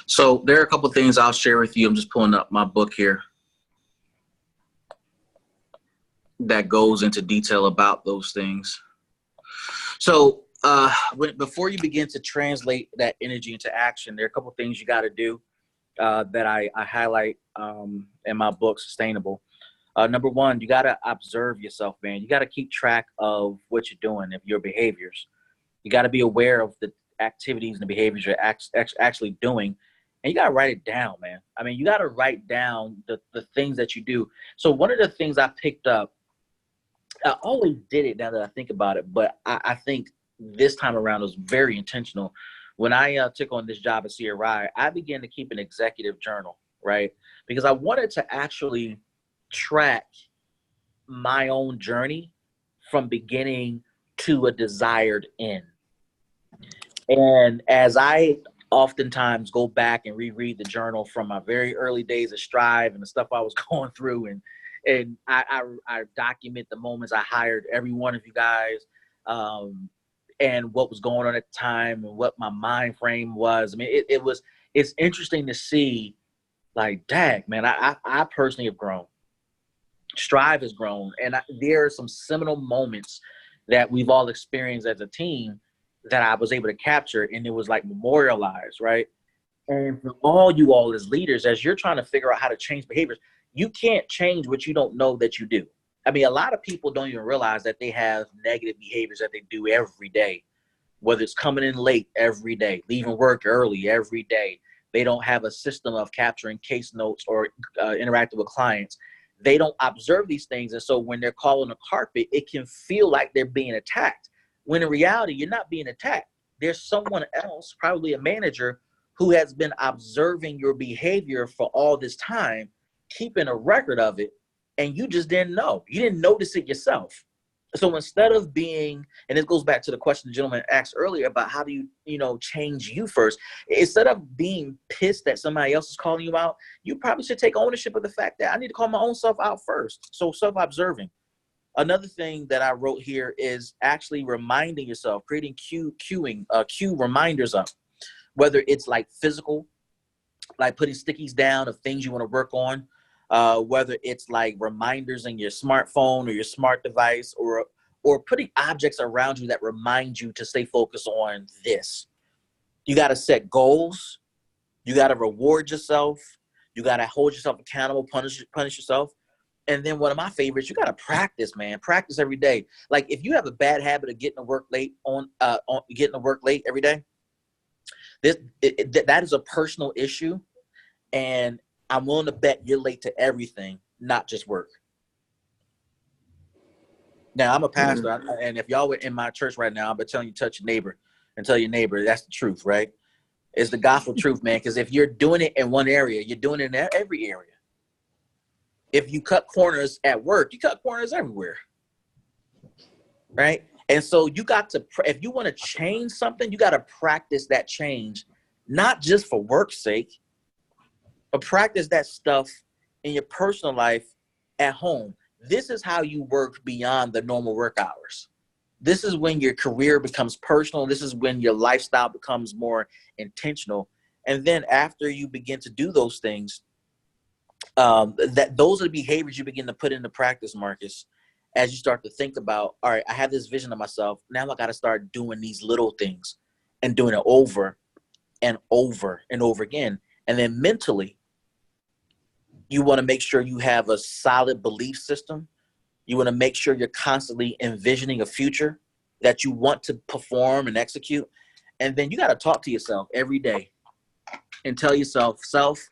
So there are a couple of things I'll share with you. I'm just pulling up my book here that goes into detail about those things. So before you begin to translate that energy into action, there are a couple of things you got to do that I highlight in my book, Sustainable. Number one, you got to observe yourself, man. You got to keep track of what you're doing, of your behaviors. You got to be aware of the activities and the behaviors you're actually doing. And you got to write it down, man. I mean, you got to write down the things that you do. So one of the things I picked up, I always did it now that I think about it, but I think this time around was very intentional. When I took on this job at CRI, I began to keep an executive journal, right? Because I wanted to actually track my own journey from beginning to a desired end. And as I oftentimes go back and reread the journal from my very early days of Strive and the stuff I was going through, and I document the moments I hired every one of you guys, and what was going on at the time and what my mind frame was. I mean, it's interesting to see, like, dang, man, I personally have grown. Strive has grown, and there are some seminal moments that we've all experienced as a team that I was able to capture, and it was like memorialized, right? And for all you all as leaders, as you're trying to figure out how to change behaviors, you can't change what you don't know that you do. I mean, a lot of people don't even realize that they have negative behaviors that they do every day, whether it's coming in late every day, leaving work early every day. They don't have a system of capturing case notes or interacting with clients. They don't observe these things. And so when they're calling a carpet, it can feel like they're being attacked. When in reality, you're not being attacked. There's someone else, probably a manager, who has been observing your behavior for all this time, keeping a record of it, and you just didn't know. You didn't notice it yourself. So instead of being, and it goes back to the question the gentleman asked earlier about how do you change you first, instead of being pissed that somebody else is calling you out, you probably should take ownership of the fact that I need to call my own self out first. So self-observing. Another thing that I wrote here is actually reminding yourself, creating cue reminders up, whether it's like physical, like putting stickies down of things you want to work on, whether it's like reminders in your smartphone or your smart device, or putting objects around you that remind you to stay focused on this. You got to set goals. You got to reward yourself. You got to hold yourself accountable, punish yourself. And then one of my favorites, you got to practice, man. Practice every day. Like if you have a bad habit of getting to work late every day, that is a personal issue. And I'm willing to bet you're late to everything, not just work. Now, I'm a pastor, and if y'all were in my church right now, I'll be telling you, touch your neighbor and tell your neighbor that's the truth, right? It's the gospel truth, man, because if you're doing it in one area, you're doing it in every area. If you cut corners at work, you cut corners everywhere, right? And so you got to, if you want to change something, you got to practice that change, not just for work's sake, but practice that stuff in your personal life at home. This is how you work beyond the normal work hours. This is when your career becomes personal. This is when your lifestyle becomes more intentional. And then after you begin to do those things, those are the behaviors you begin to put into practice, Marcus, as you start to think about, all right, I have this vision of myself. Now I got to start doing these little things and doing it over and over and over again. And then mentally, you want to make sure you have a solid belief system. You want to make sure you're constantly envisioning a future that you want to perform and execute. And then you got to talk to yourself every day and tell yourself, self,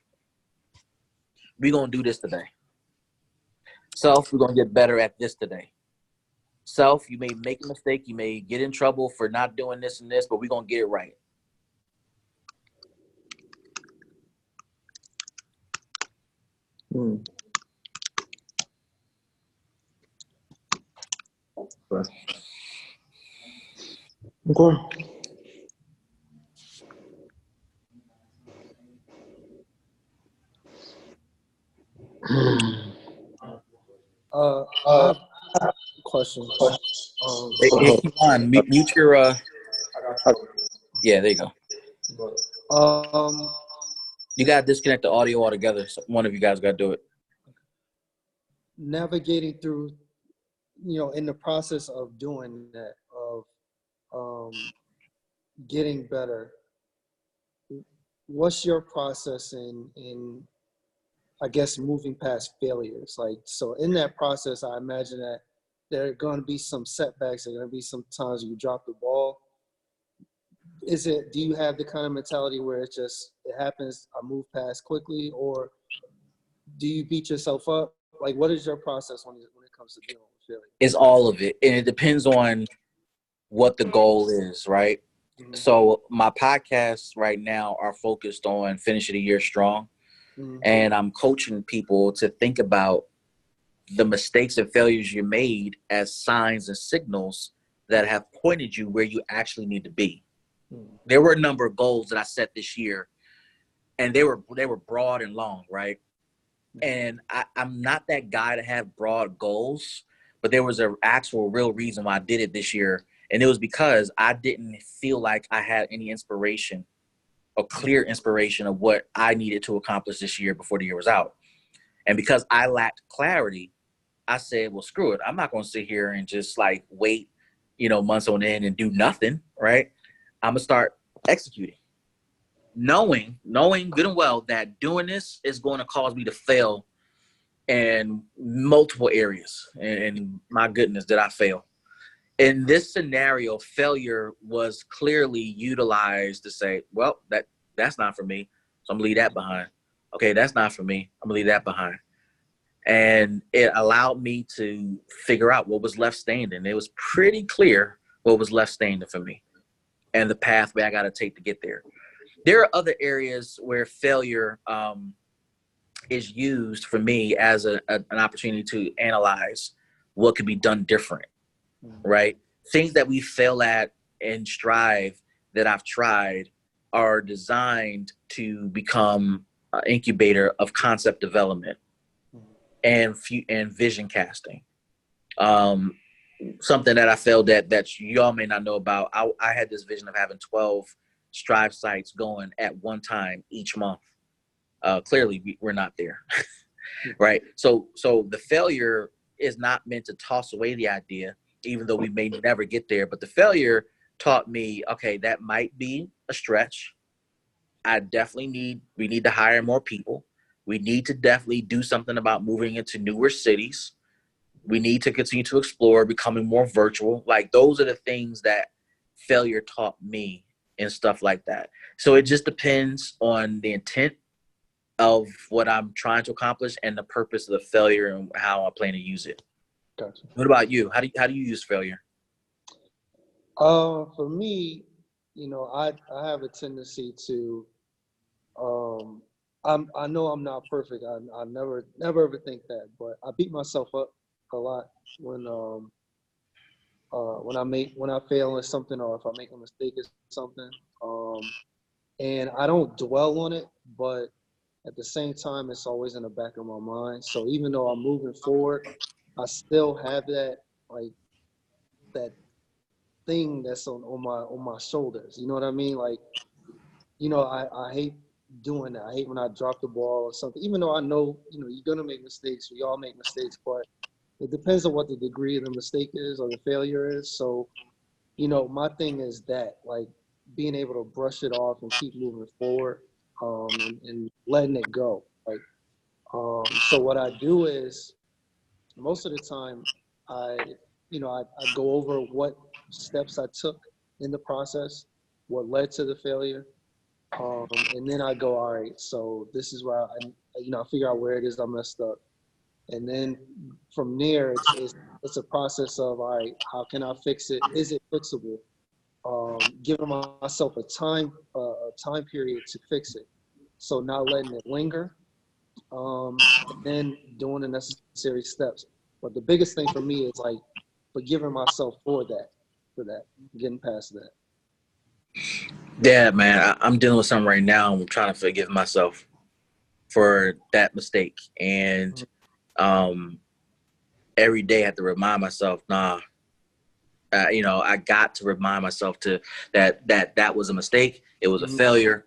we're going to do this today. Self, we're going to get better at this today. Self, you may make a mistake. You may get in trouble for not doing this and this, but we're going to get it right. Okay. I have a question. Hey, Kiwan, mute your, yeah, there you go. You got to disconnect the audio altogether. So one of you guys got to do it. Navigating through, in the process of doing that, of getting better, what's your process in I guess moving past failures? Like, so in that process, I imagine that there are going to be some setbacks. There are going to be some times you drop the ball. Do you have the kind of mentality where it happens, I move past quickly, or do you beat yourself up? Like, what is your process when it comes to dealing with failure? It's all of it. And it depends on what the goal is, right? Mm-hmm. So my podcasts right now are focused on finishing the year strong. Mm-hmm. And I'm coaching people to think about the mistakes and failures you made as signs and signals that have pointed you where you actually need to be. Mm-hmm. There were a number of goals that I set this year, and they were broad and long, right? And I'm not that guy to have broad goals, but there was an actual real reason why I did it this year. And it was because I didn't feel like I had any inspiration, a clear inspiration of what I needed to accomplish this year before the year was out. And because I lacked clarity, I said, well, screw it. I'm not going to sit here and just like wait, months on end and do nothing, right? I'm going to start executing. Knowing good and well that doing this is going to cause me to fail in multiple areas. And my goodness, did I fail. In this scenario, failure was clearly utilized to say, well, that's not for me, so I'm going to leave that behind. Okay, that's not for me. I'm going to leave that behind. And it allowed me to figure out what was left standing. It was pretty clear what was left standing for me and the pathway I got to take to get there. There are other areas where failure is used for me as an opportunity to analyze what could be done different, right? Things that we fail at and strive that I've tried are designed to become an incubator of concept development and vision casting. Something that I failed at that y'all may not know about. I had this vision of having 12 Strive sites going at one time each month. Clearly, we're not there, right? So the failure is not meant to toss away the idea, even though we may never get there. But the failure taught me, okay, that might be a stretch. We need to hire more people. We need to definitely do something about moving into newer cities. We need to continue to explore, becoming more virtual. Like, those are the things that failure taught me and stuff like that. So it just depends on the intent of what I'm trying to accomplish and the purpose of the failure and how I plan to use it. Gotcha. What about you? How do you use failure? For me, I have a tendency to, I know I'm not perfect. I never ever think that, but I beat myself up a lot when I fail at something, or if I make a mistake at something. And I don't dwell on it, but At the same time, it's always in the back of my mind. So even though I'm moving forward, I still have that like that thing that's on my shoulders. You know what I mean? Like, I hate doing that. I hate when I drop the ball or something. Even though I know, you're gonna make mistakes. We all make mistakes, but it depends on what the degree of the mistake is or the failure is. So, my thing is that like being able to brush it off and keep moving forward, and letting it go. Like, so what I do is most of the time I go over what steps I took in the process, what led to the failure, and then I go, all right, so this is where I figure out where it is I messed up, and then from there it's a process of, all right, how can I fix it? Is it fixable? Giving myself a time period to fix it, so not letting it linger, and then doing the necessary steps. But the biggest thing for me is like forgiving myself for that, getting past that. Yeah, man, I'm dealing with something right now. I'm trying to forgive myself for that mistake, and every day I have to remind myself, nah. I got to remind myself that was a mistake. It was a failure,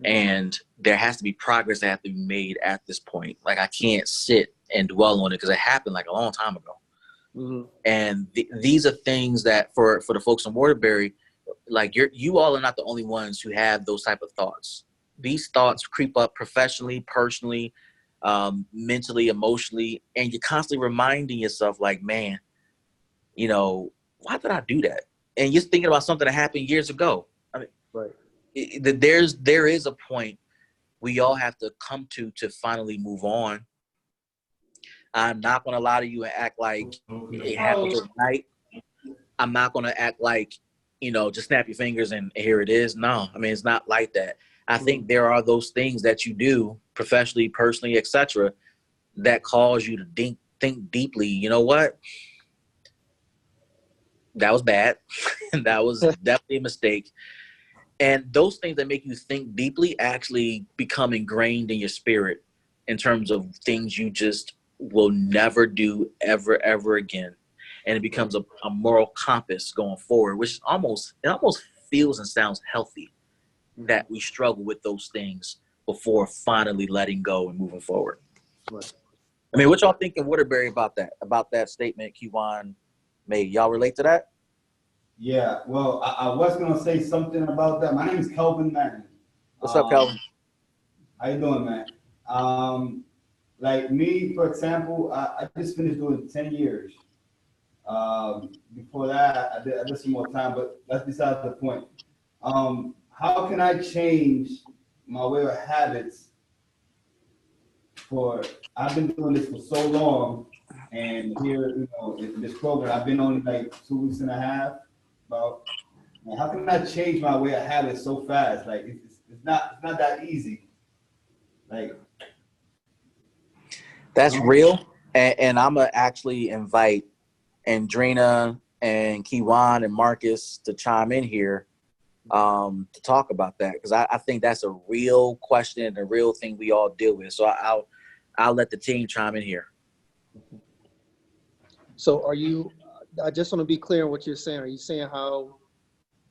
and there has to be progress that has to be made at this point. Like, I can't sit and dwell on it because it happened like a long time ago. And these are things that for the folks in Waterbury, like you all are not the only ones who have those type of thoughts. These thoughts creep up professionally, personally, mentally, emotionally, and you're constantly reminding yourself, like, man, why did I do that? And you're thinking about something that happened years ago. I mean, Right. There is a point we all have to come to finally move on. I'm not going to lie to you and act like it happens overnight. I'm not going to act like, just snap your fingers and here it is. No, I mean, it's not like that. I think there are those things that you do professionally, personally, etc., that cause you to think deeply. You know what? That was bad. That was definitely a mistake. And those things that make you think deeply actually become ingrained in your spirit in terms of things you just will never do ever again. And it becomes a moral compass going forward, which almost feels and sounds healthy that we struggle with those things before finally letting go and moving forward. Right. I mean, what y'all think in Waterbury about that statement Kiwan made? Y'all relate to that? Yeah, well, I was gonna say something about that. My name is Kelvin Manning. What's up, Kelvin? How you doing, man? Like me, for example, I just finished doing 10 years. Before that, I did some more time, but that's besides the point. How can I change my way of habits I've been doing this for so long, and here, in this program, I've been only like 2 weeks and a half. About how can I change my way of habits so fast? Like it's not that easy. Like that's real, and I'm gonna actually invite Andrina and Kiwan and Marcus to chime in here to talk about that, because I think that's a real question and a real thing we all deal with. So I'll let the team chime in here. So I just want to be clear on what you're saying. Are you saying how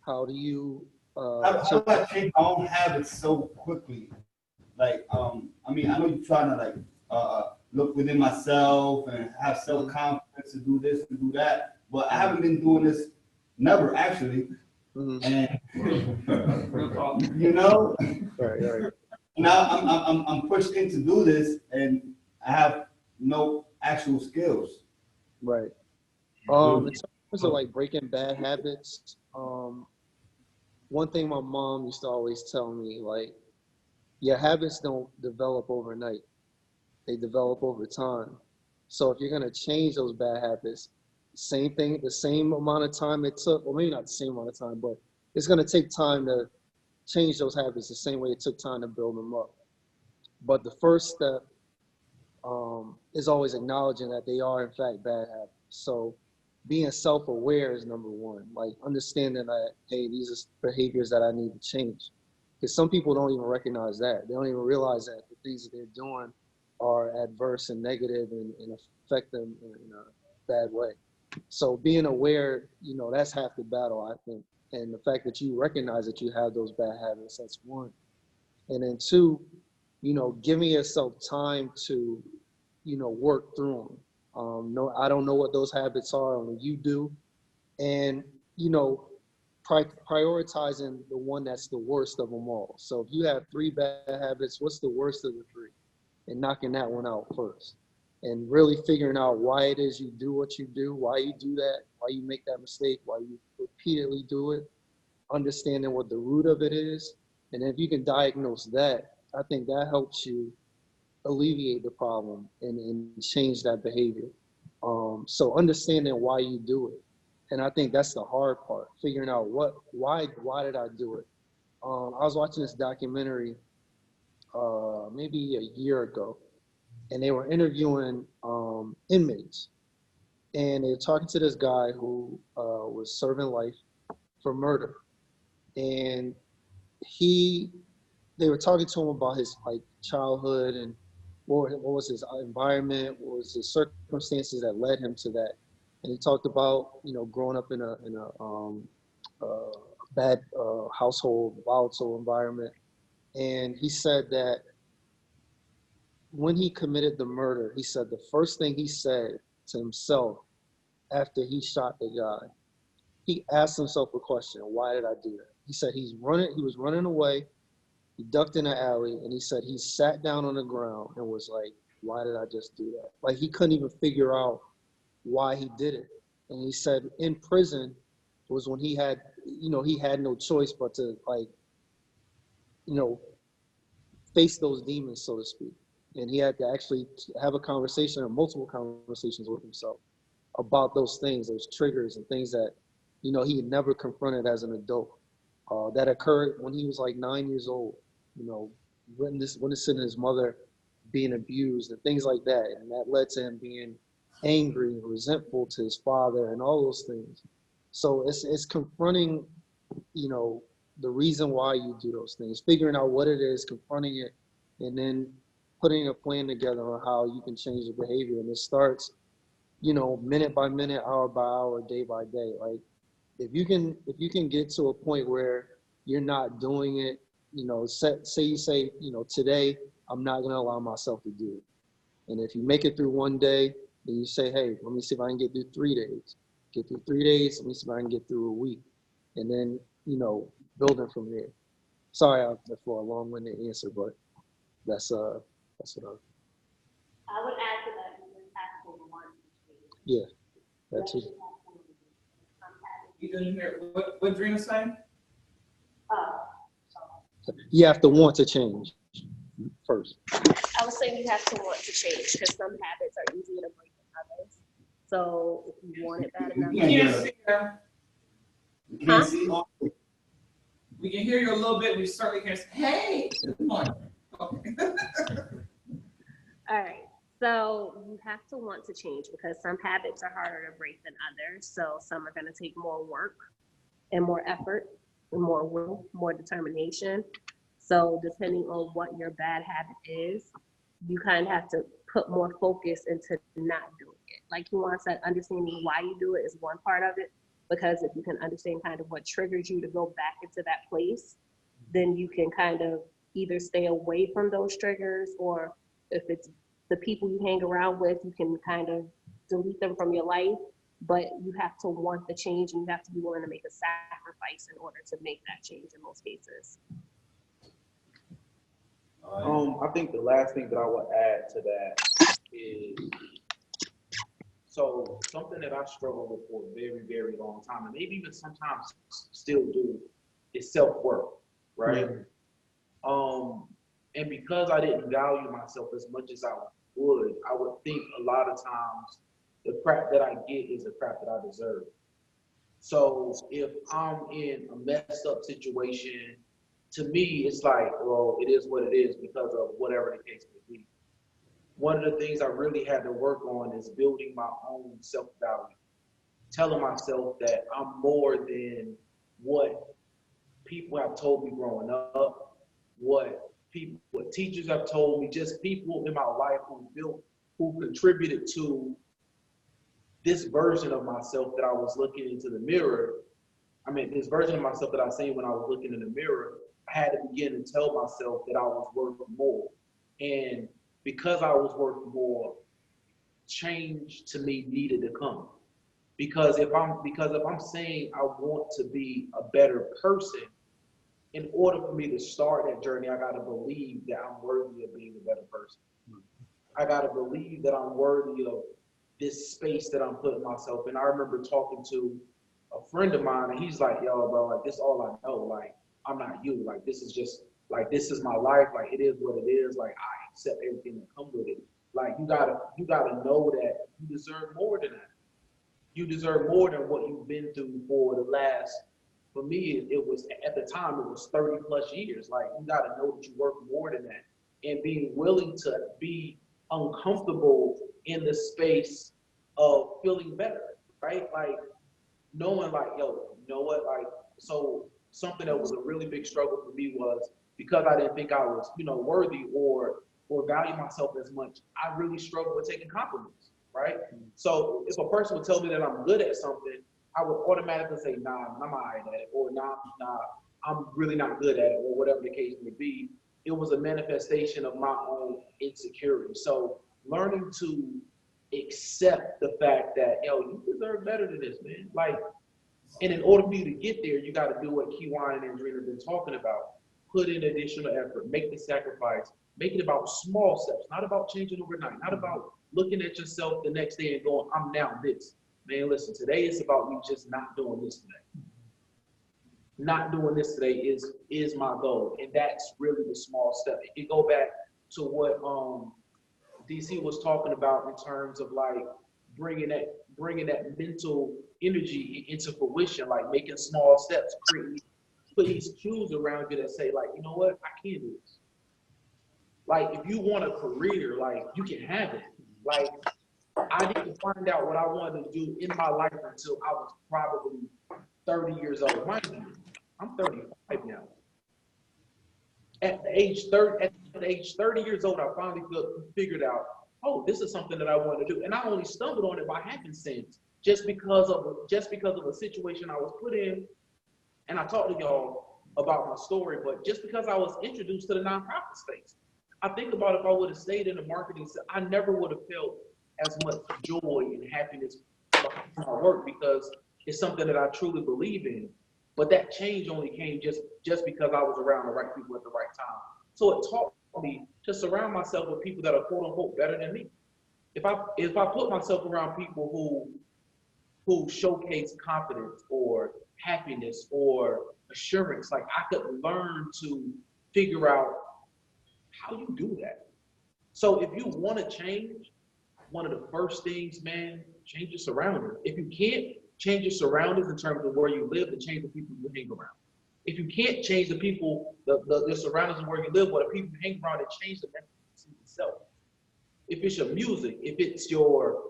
do you how do I change my own habits so quickly? Like I mean, I know you're trying to like look within myself and have self-confidence to do this, to do that, but I haven't been doing this never actually. And right. now I'm pushed in to do this, and I have no actual skills. Right. In terms of like breaking bad habits, one thing my mom used to always tell me, like, your habits don't develop overnight. They develop over time. So if you're gonna change those bad habits, the same amount of time it took, or maybe not the same amount of time, but it's gonna take time to change those habits the same way it took time to build them up. But the first step is always acknowledging that they are in fact bad habits. So being self-aware is number one, like understanding that, hey, these are behaviors that I need to change. Because some people don't even recognize that. They don't even realize that things that they're doing are adverse and negative and affect them in a bad way. So being aware, that's half the battle, I think. And the fact that you recognize that you have those bad habits, that's one. And then two, giving yourself time to, work through them. No, I don't know what those habits are, only you do. And, prioritizing the one that's the worst of them all. So if you have 3 bad habits, what's the worst of the 3? And knocking that one out first. And really figuring out why it is you do what you do, why you do that, why you make that mistake, why you repeatedly do it, understanding what the root of it is. And if you can diagnose that, I think that helps you alleviate the problem and change that behavior. So understanding why you do it. And I think that's the hard part, figuring out why did I do it? I was watching this documentary maybe a year ago, and they were interviewing inmates. And they were talking to this guy who was serving life for murder. And they were talking to him about his childhood and what was his environment, what was his circumstances that led him to that. And he talked about growing up in a bad household, volatile environment. And he said that when he committed the murder, he said the first thing he said to himself after he shot the guy, he asked himself a question: why did I do that? He said he was running away. He ducked in an alley, and he said he sat down on the ground and was like, why did I just do that? Like, he couldn't even figure out why he did it. And he said in prison was when he had no choice but to face those demons, so to speak. And he had to actually have a conversation or multiple conversations with himself about those things, those triggers and things that, he had never confronted as an adult. That occurred when he was like 9 years old, witnessing his mother being abused and things like that. And that led to him being angry and resentful to his father and all those things. So it's confronting, the reason why you do those things, figuring out what it is, confronting it, and then putting a plan together on how you can change the behavior. And it starts, minute by minute, hour by hour, day by day. Like, if you can get to a point where you're not doing it, say you say, today I'm not going to allow myself to do it. And if you make it through one day, then you say, hey, let me see if I can get through 3 days. Get through 3 days, let me see if I can get through a week. And then, building from there. Sorry for a long-winded answer, but that's what I would add to that, you just have to want to change. yeah, that's it. You didn't hear what Drina saying? You have to want to change first. I was saying you have to want to change because some habits are easier to break than others. So if you want it bad enough, We can't see her. We can't see all. We can hear you a little bit. We certainly can't say, hey, good morning. Okay. all right. So you have to want to change because some habits are harder to break than others. So some are going to take more work and more effort and more will, more determination. So depending on what your bad habit is, you kind of have to put more focus into not doing it. Like Juwan said, understanding why you do it is one part of it, because if you can understand kind of what triggers you to go back into that place, then you can kind of either stay away from those triggers, or if it's the people you hang around with, you can kind of delete them from your life. But you have to want the change, and you have to be willing to make a sacrifice in order to make that change in most cases. I think the last thing that I would add to that is, so something that I struggled with for a very, very long time, and maybe even sometimes still do, is self-worth, right? Mm-hmm. And because I didn't value myself as much as I would think a lot of times the crap that I get is the crap that I deserve. So if I'm in a messed up situation, to me, it's like, well, it is what it is because of whatever the case may be. One of the things I really had to work on is building my own self-value, telling myself that I'm more than what people have told me growing up, what people, what teachers have told me, just people in my life who contributed to this version of myself that I was looking into the mirror. I mean, this version of myself that I seen when I was looking in the mirror, I had to begin to tell myself that I was worth more. And because I was worth more, change to me needed to come. Because if I'm saying I want to be a better person, in order for me to start that journey, I gotta believe that I'm worthy of being a better person. I gotta believe that I'm worthy of this space that I'm putting myself in. I remember talking to a friend of mine, and he's like, "Yo, bro, like this all I know. Like I'm not you. Like this is just like this is my life. Like it is what it is. Like I accept everything that comes with it. Like you gotta know that you deserve more than that. You deserve more than what you've been through for the last." For me, it was at the time it was 30 plus years. Like you gotta know that you work more than that, and being willing to be uncomfortable in the space of feeling better, right? Like knowing like, yo, you know what? Like, so something that was a really big struggle for me was because I didn't think I was, worthy or value myself as much, I really struggled with taking compliments, right? So if a person would tell me that I'm good at something, I would automatically say, nah, I'm all right at it, or nah, I'm really not good at it, or whatever the case may be. It was a manifestation of my own insecurity. So learning to accept the fact that, yo, you deserve better than this, man. Like, and in order for you to get there, you got to do what Kiwan and Andrina have been talking about. Put in additional effort, make the sacrifice, make it about small steps, not about changing overnight, not about looking at yourself the next day and going, I'm now this. Man, listen, today it's about you just not doing this today. Not doing this today is my goal. And that's really the small step. It go back to what DC was talking about in terms of like bringing that mental energy into fruition, like making small steps, put these cues around you that say like, you know what, I can do this. Like if you want a career, like you can have it. Like I didn't find out what I wanted to do in my life until I was probably 30 years old. Mind you, I'm 35 now. At the age 30 years old, I finally figured out, oh, this is something that I want to do. And I only stumbled on it by happenstance, just because of a situation I was put in. And I talked to y'all about my story, but just because I was introduced to the nonprofit space. I think about if I would have stayed in the marketing, I never would have felt as much joy and happiness behind my work because it's something that I truly believe in. But that change only came just because I was around the right people at the right time. So it taught me to surround myself with people that are quote unquote better than me. If I put myself around people who showcase confidence or happiness or assurance, like I could learn to figure out how you do that. So if you want to change, one of the first things, man, change your surroundings. If you can't change your surroundings in terms of where you live, then change the people you hang around. If you can't change the people, the surroundings of where you live, or the people you hang around, then change the message itself. If it's your music, if it's your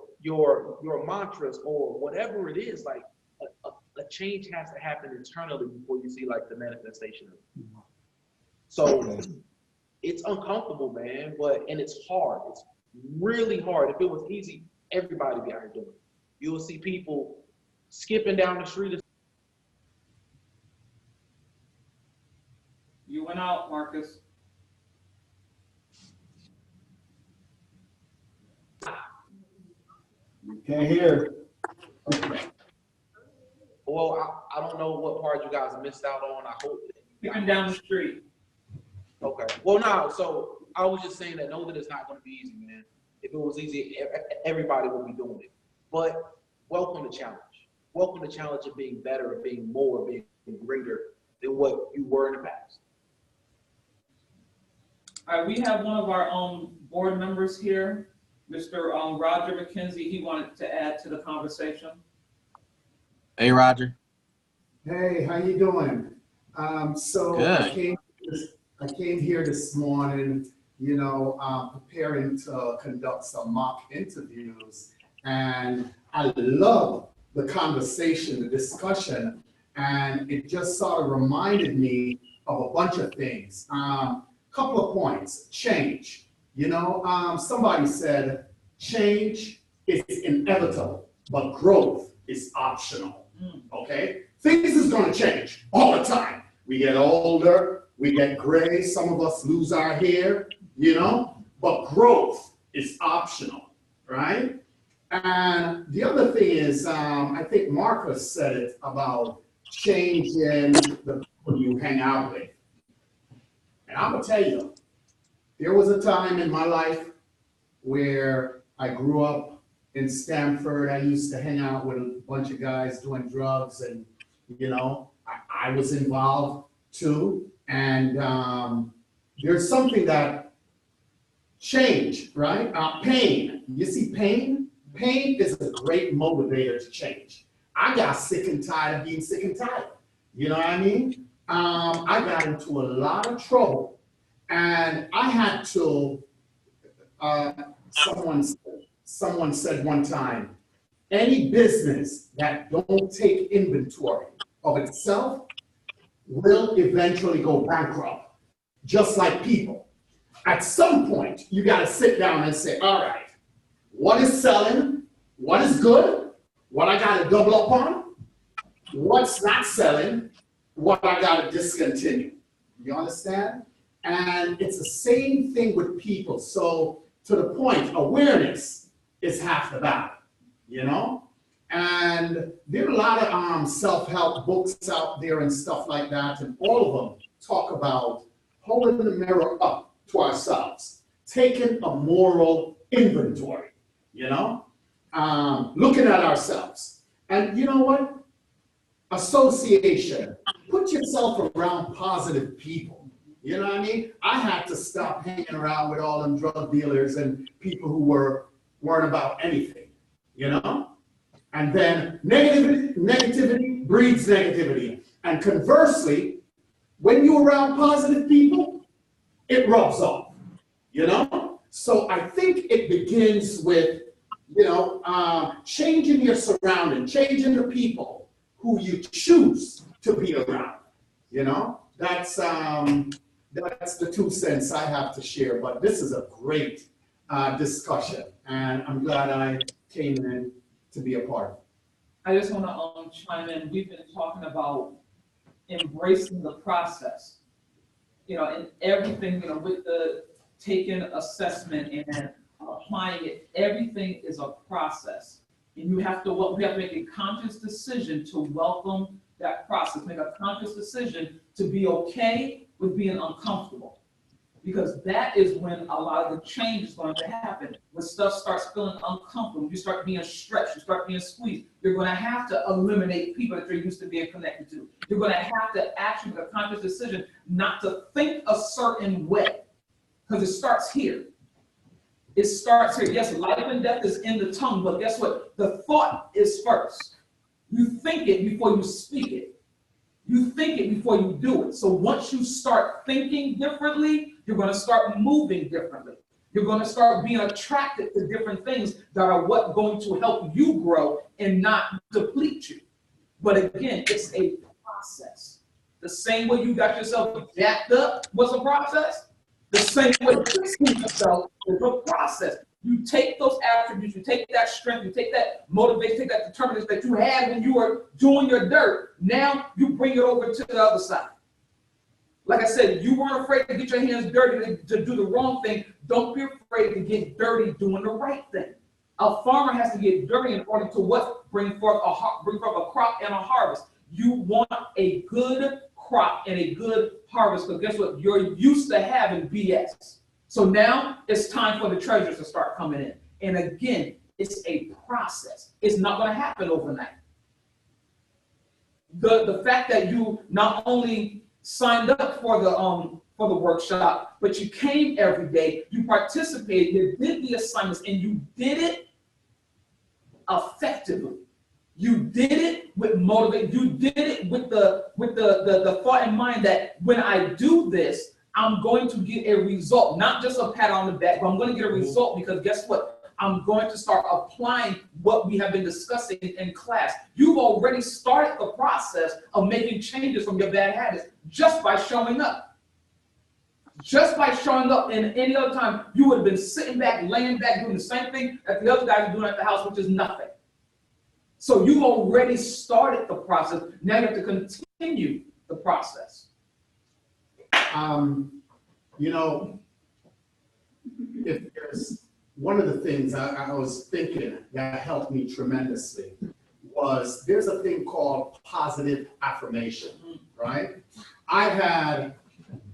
mantras or whatever it is, like a change has to happen internally before you see like the manifestation of it. So it's uncomfortable, man, and it's hard. It's really hard. If it was easy, everybody would be out here doing it. You will see people skipping down the street. You went out, Marcus. Can't hear. Well, I don't know what part you guys missed out on. I hope that Skipping down the street. Okay. Well, no. So I was just saying that know that it's not going to be easy, man. If it was easy, everybody would be doing it. But welcome the challenge. Welcome the challenge of being better, of being more, of being greater than what you were in the past. All right, we have one of our board members here, Mr. Roger McKenzie. He wanted to add to the conversation. Hey, Roger. Hey, how you doing? So Good. I came here this morning, preparing to conduct some mock interviews, and I love the conversation, the discussion, and it just sort of reminded me of a bunch of things. couple of points. Change. You know, somebody said change is inevitable, but growth is optional. Okay? Things is going to change all the time. We get older, we get gray, some of us lose our hair, you know, but growth is optional, right? And the other thing is, I think Marcus said it about changing the people you hang out with. And I'm gonna tell you, there was a time in my life where I grew up in Stamford. I used to hang out with a bunch of guys doing drugs, and you know, I was involved too. And there's something that changed, right? Pain. You see, pain is a great motivator to change. I got sick and tired of being sick and tired. You know what I mean? I got into a lot of trouble, and I had to. Someone said one time, any business that don't take inventory of itself will eventually go bankrupt, just like people. At some point, you got to sit down and say, all right, what is selling? What is good? What I got to double up on? What's not selling? What I got to discontinue? You understand? And it's the same thing with people. So to the point, awareness is half the battle, you know? And there are a lot of self-help books out there and stuff like that, and all of them talk about holding the mirror up to ourselves, taking a moral inventory, you know? Looking at ourselves. And you know what? Association. Put yourself around positive people. You know what I mean? I had to stop hanging around with all them drug dealers and people who weren't about anything, you know? And then negativity breeds negativity. And conversely, when you're around positive people, it rubs off, you know? So I think it begins with, you know, changing your surrounding, changing the people who you choose to be around, you know? That's the 2 cents I have to share, but this is a great discussion, and I'm glad I came in to be a part of it. I just want to chime in. We've been talking about embracing the process, you know, and everything, you know, with the taking assessment and applying it, everything is a process. And we have to make a conscious decision to welcome that process, make a conscious decision to be okay with being uncomfortable. Because that is when a lot of the change is going to happen. When stuff starts feeling uncomfortable, you start being stretched, you start being squeezed, you're going to have to eliminate people that you're used to being connected to. You're going to have to actually make a conscious decision not to think a certain way, because it starts here. It starts here. Yes, life and death is in the tongue, but guess what? The thought is first. You think it before you speak it. You think it before you do it. So once you start thinking differently, you're going to start moving differently. You're going to start being attracted to different things that are what going to help you grow and not deplete you. But again, it's a process. The same way you got yourself jacked up was a process. The same way fixing yourself is a process. You take those attributes, you take that strength, you take that motivation, take that determination that you had when you were doing your dirt. Now you bring it over to the other side. Like I said, you weren't afraid to get your hands dirty to do the wrong thing. Don't be afraid to get dirty doing the right thing. A farmer has to get dirty in order to what? Bring forth a crop and a harvest. You want a good crop and a good harvest, because guess what? You're used to having BS. So now it's time for the treasures to start coming in. And again, it's a process. It's not going to happen overnight. The fact that you not only signed up for the workshop, but you came every day, you participated, you did the assignments, and you did it effectively. You did it with motivation. You did it with the thought in mind that when I do this, I'm going to get a result, not just a pat on the back, but I'm going to get a result, because guess what? I'm going to start applying what we have been discussing in class. You've already started the process of making changes from your bad habits just by showing up. just by showing up, and any other time, you would have been sitting back, laying back, doing the same thing that the other guys are doing at the house, which is nothing. So you've already started the process. Now you have to continue the process. You know, if there's one of the things I was thinking that helped me tremendously was there's a thing called positive affirmation, right? I had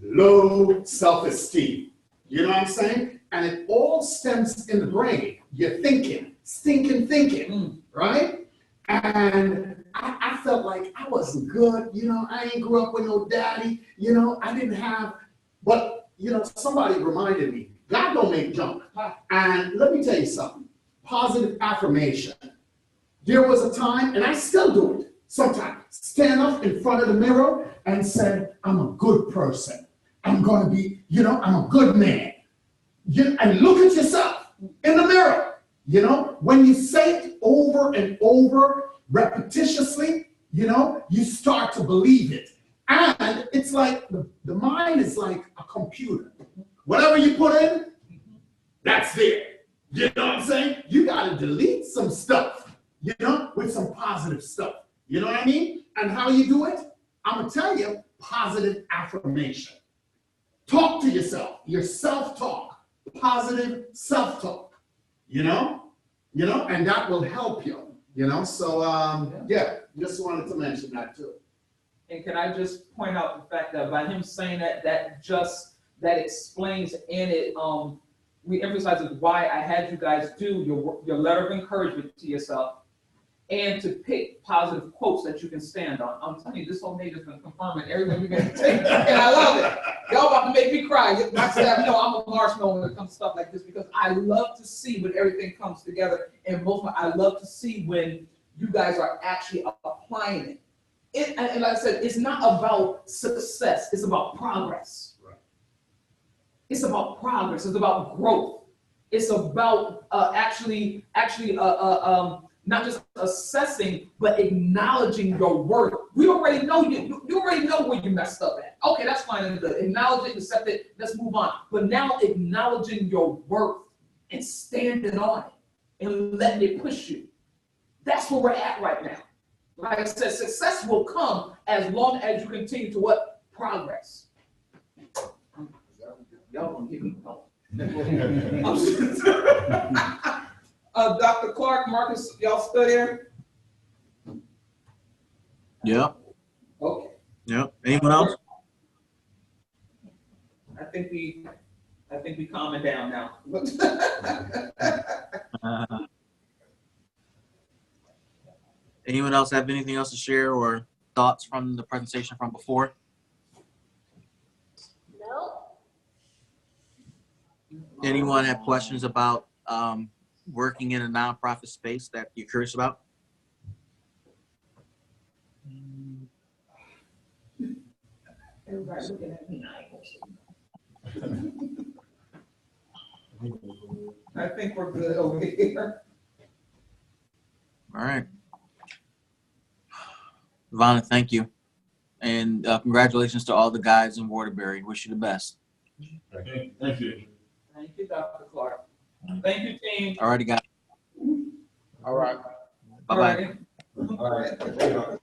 low self-esteem, you know what I'm saying? And it all stems in the brain. You're thinking, stinking thinking, right? And I felt like I wasn't good, you know, I ain't grew up with no daddy, you know, I didn't have, but, you know, somebody reminded me, God don't make junk. And let me tell you something, positive affirmation. There was a time, and I still do it sometimes, stand up in front of the mirror and say, I'm a good person. I'm going to be, you know, I'm a good man. And look at yourself in the mirror. You know, when you say it over and over, repetitiously, you know, you start to believe it. And it's like the mind is like a computer. Whatever you put in, that's there. You know what I'm saying? You got to delete some stuff, you know, with some positive stuff. You know what I mean? And how you do it? I'm going to tell you, positive affirmation. Talk to yourself, your self-talk, positive self-talk, you know, and that will help you, you know? So, yeah, just wanted to mention that too. And can I just point out the fact that by him saying that, that explains, and it re-emphasizes why I had you guys do your letter of encouragement to yourself and to pick positive quotes that you can stand on. I'm telling you, this whole day is going to confirm it. Everything you're going to take, and I love it. Y'all about to make me cry. My staff know I'm a marshmallow when it comes to stuff like this because I love to see when everything comes together. And I love to see when you guys are actually applying it. And like I said, it's not about success. It's about progress. Right. It's about progress. It's about growth. It's about not just assessing, but acknowledging your worth. We already know you already know where you messed up at. Okay, that's fine and good. Acknowledge it, accept it, let's move on. But now acknowledging your worth and standing on it and letting it push you. That's where we're at right now. Like I said, success will come as long as you continue to what? Progress. Y'all gonna give me help. Dr. Clark, Marcus, y'all still there? Yep. Okay. Yep. Anyone else? I think we calming down now. Anyone else have anything else to share or thoughts from the presentation from before? No. Anyone have questions about working in a nonprofit space that you're curious about? Everybody looking at me. I think we're good over here. All right. Ivana, thank you. And congratulations to all the guys in Waterbury. Wish you the best. Thank you. Thank you, Dr. Clark. Thank you, team. All righty, guys. All right. Bye-bye. All right.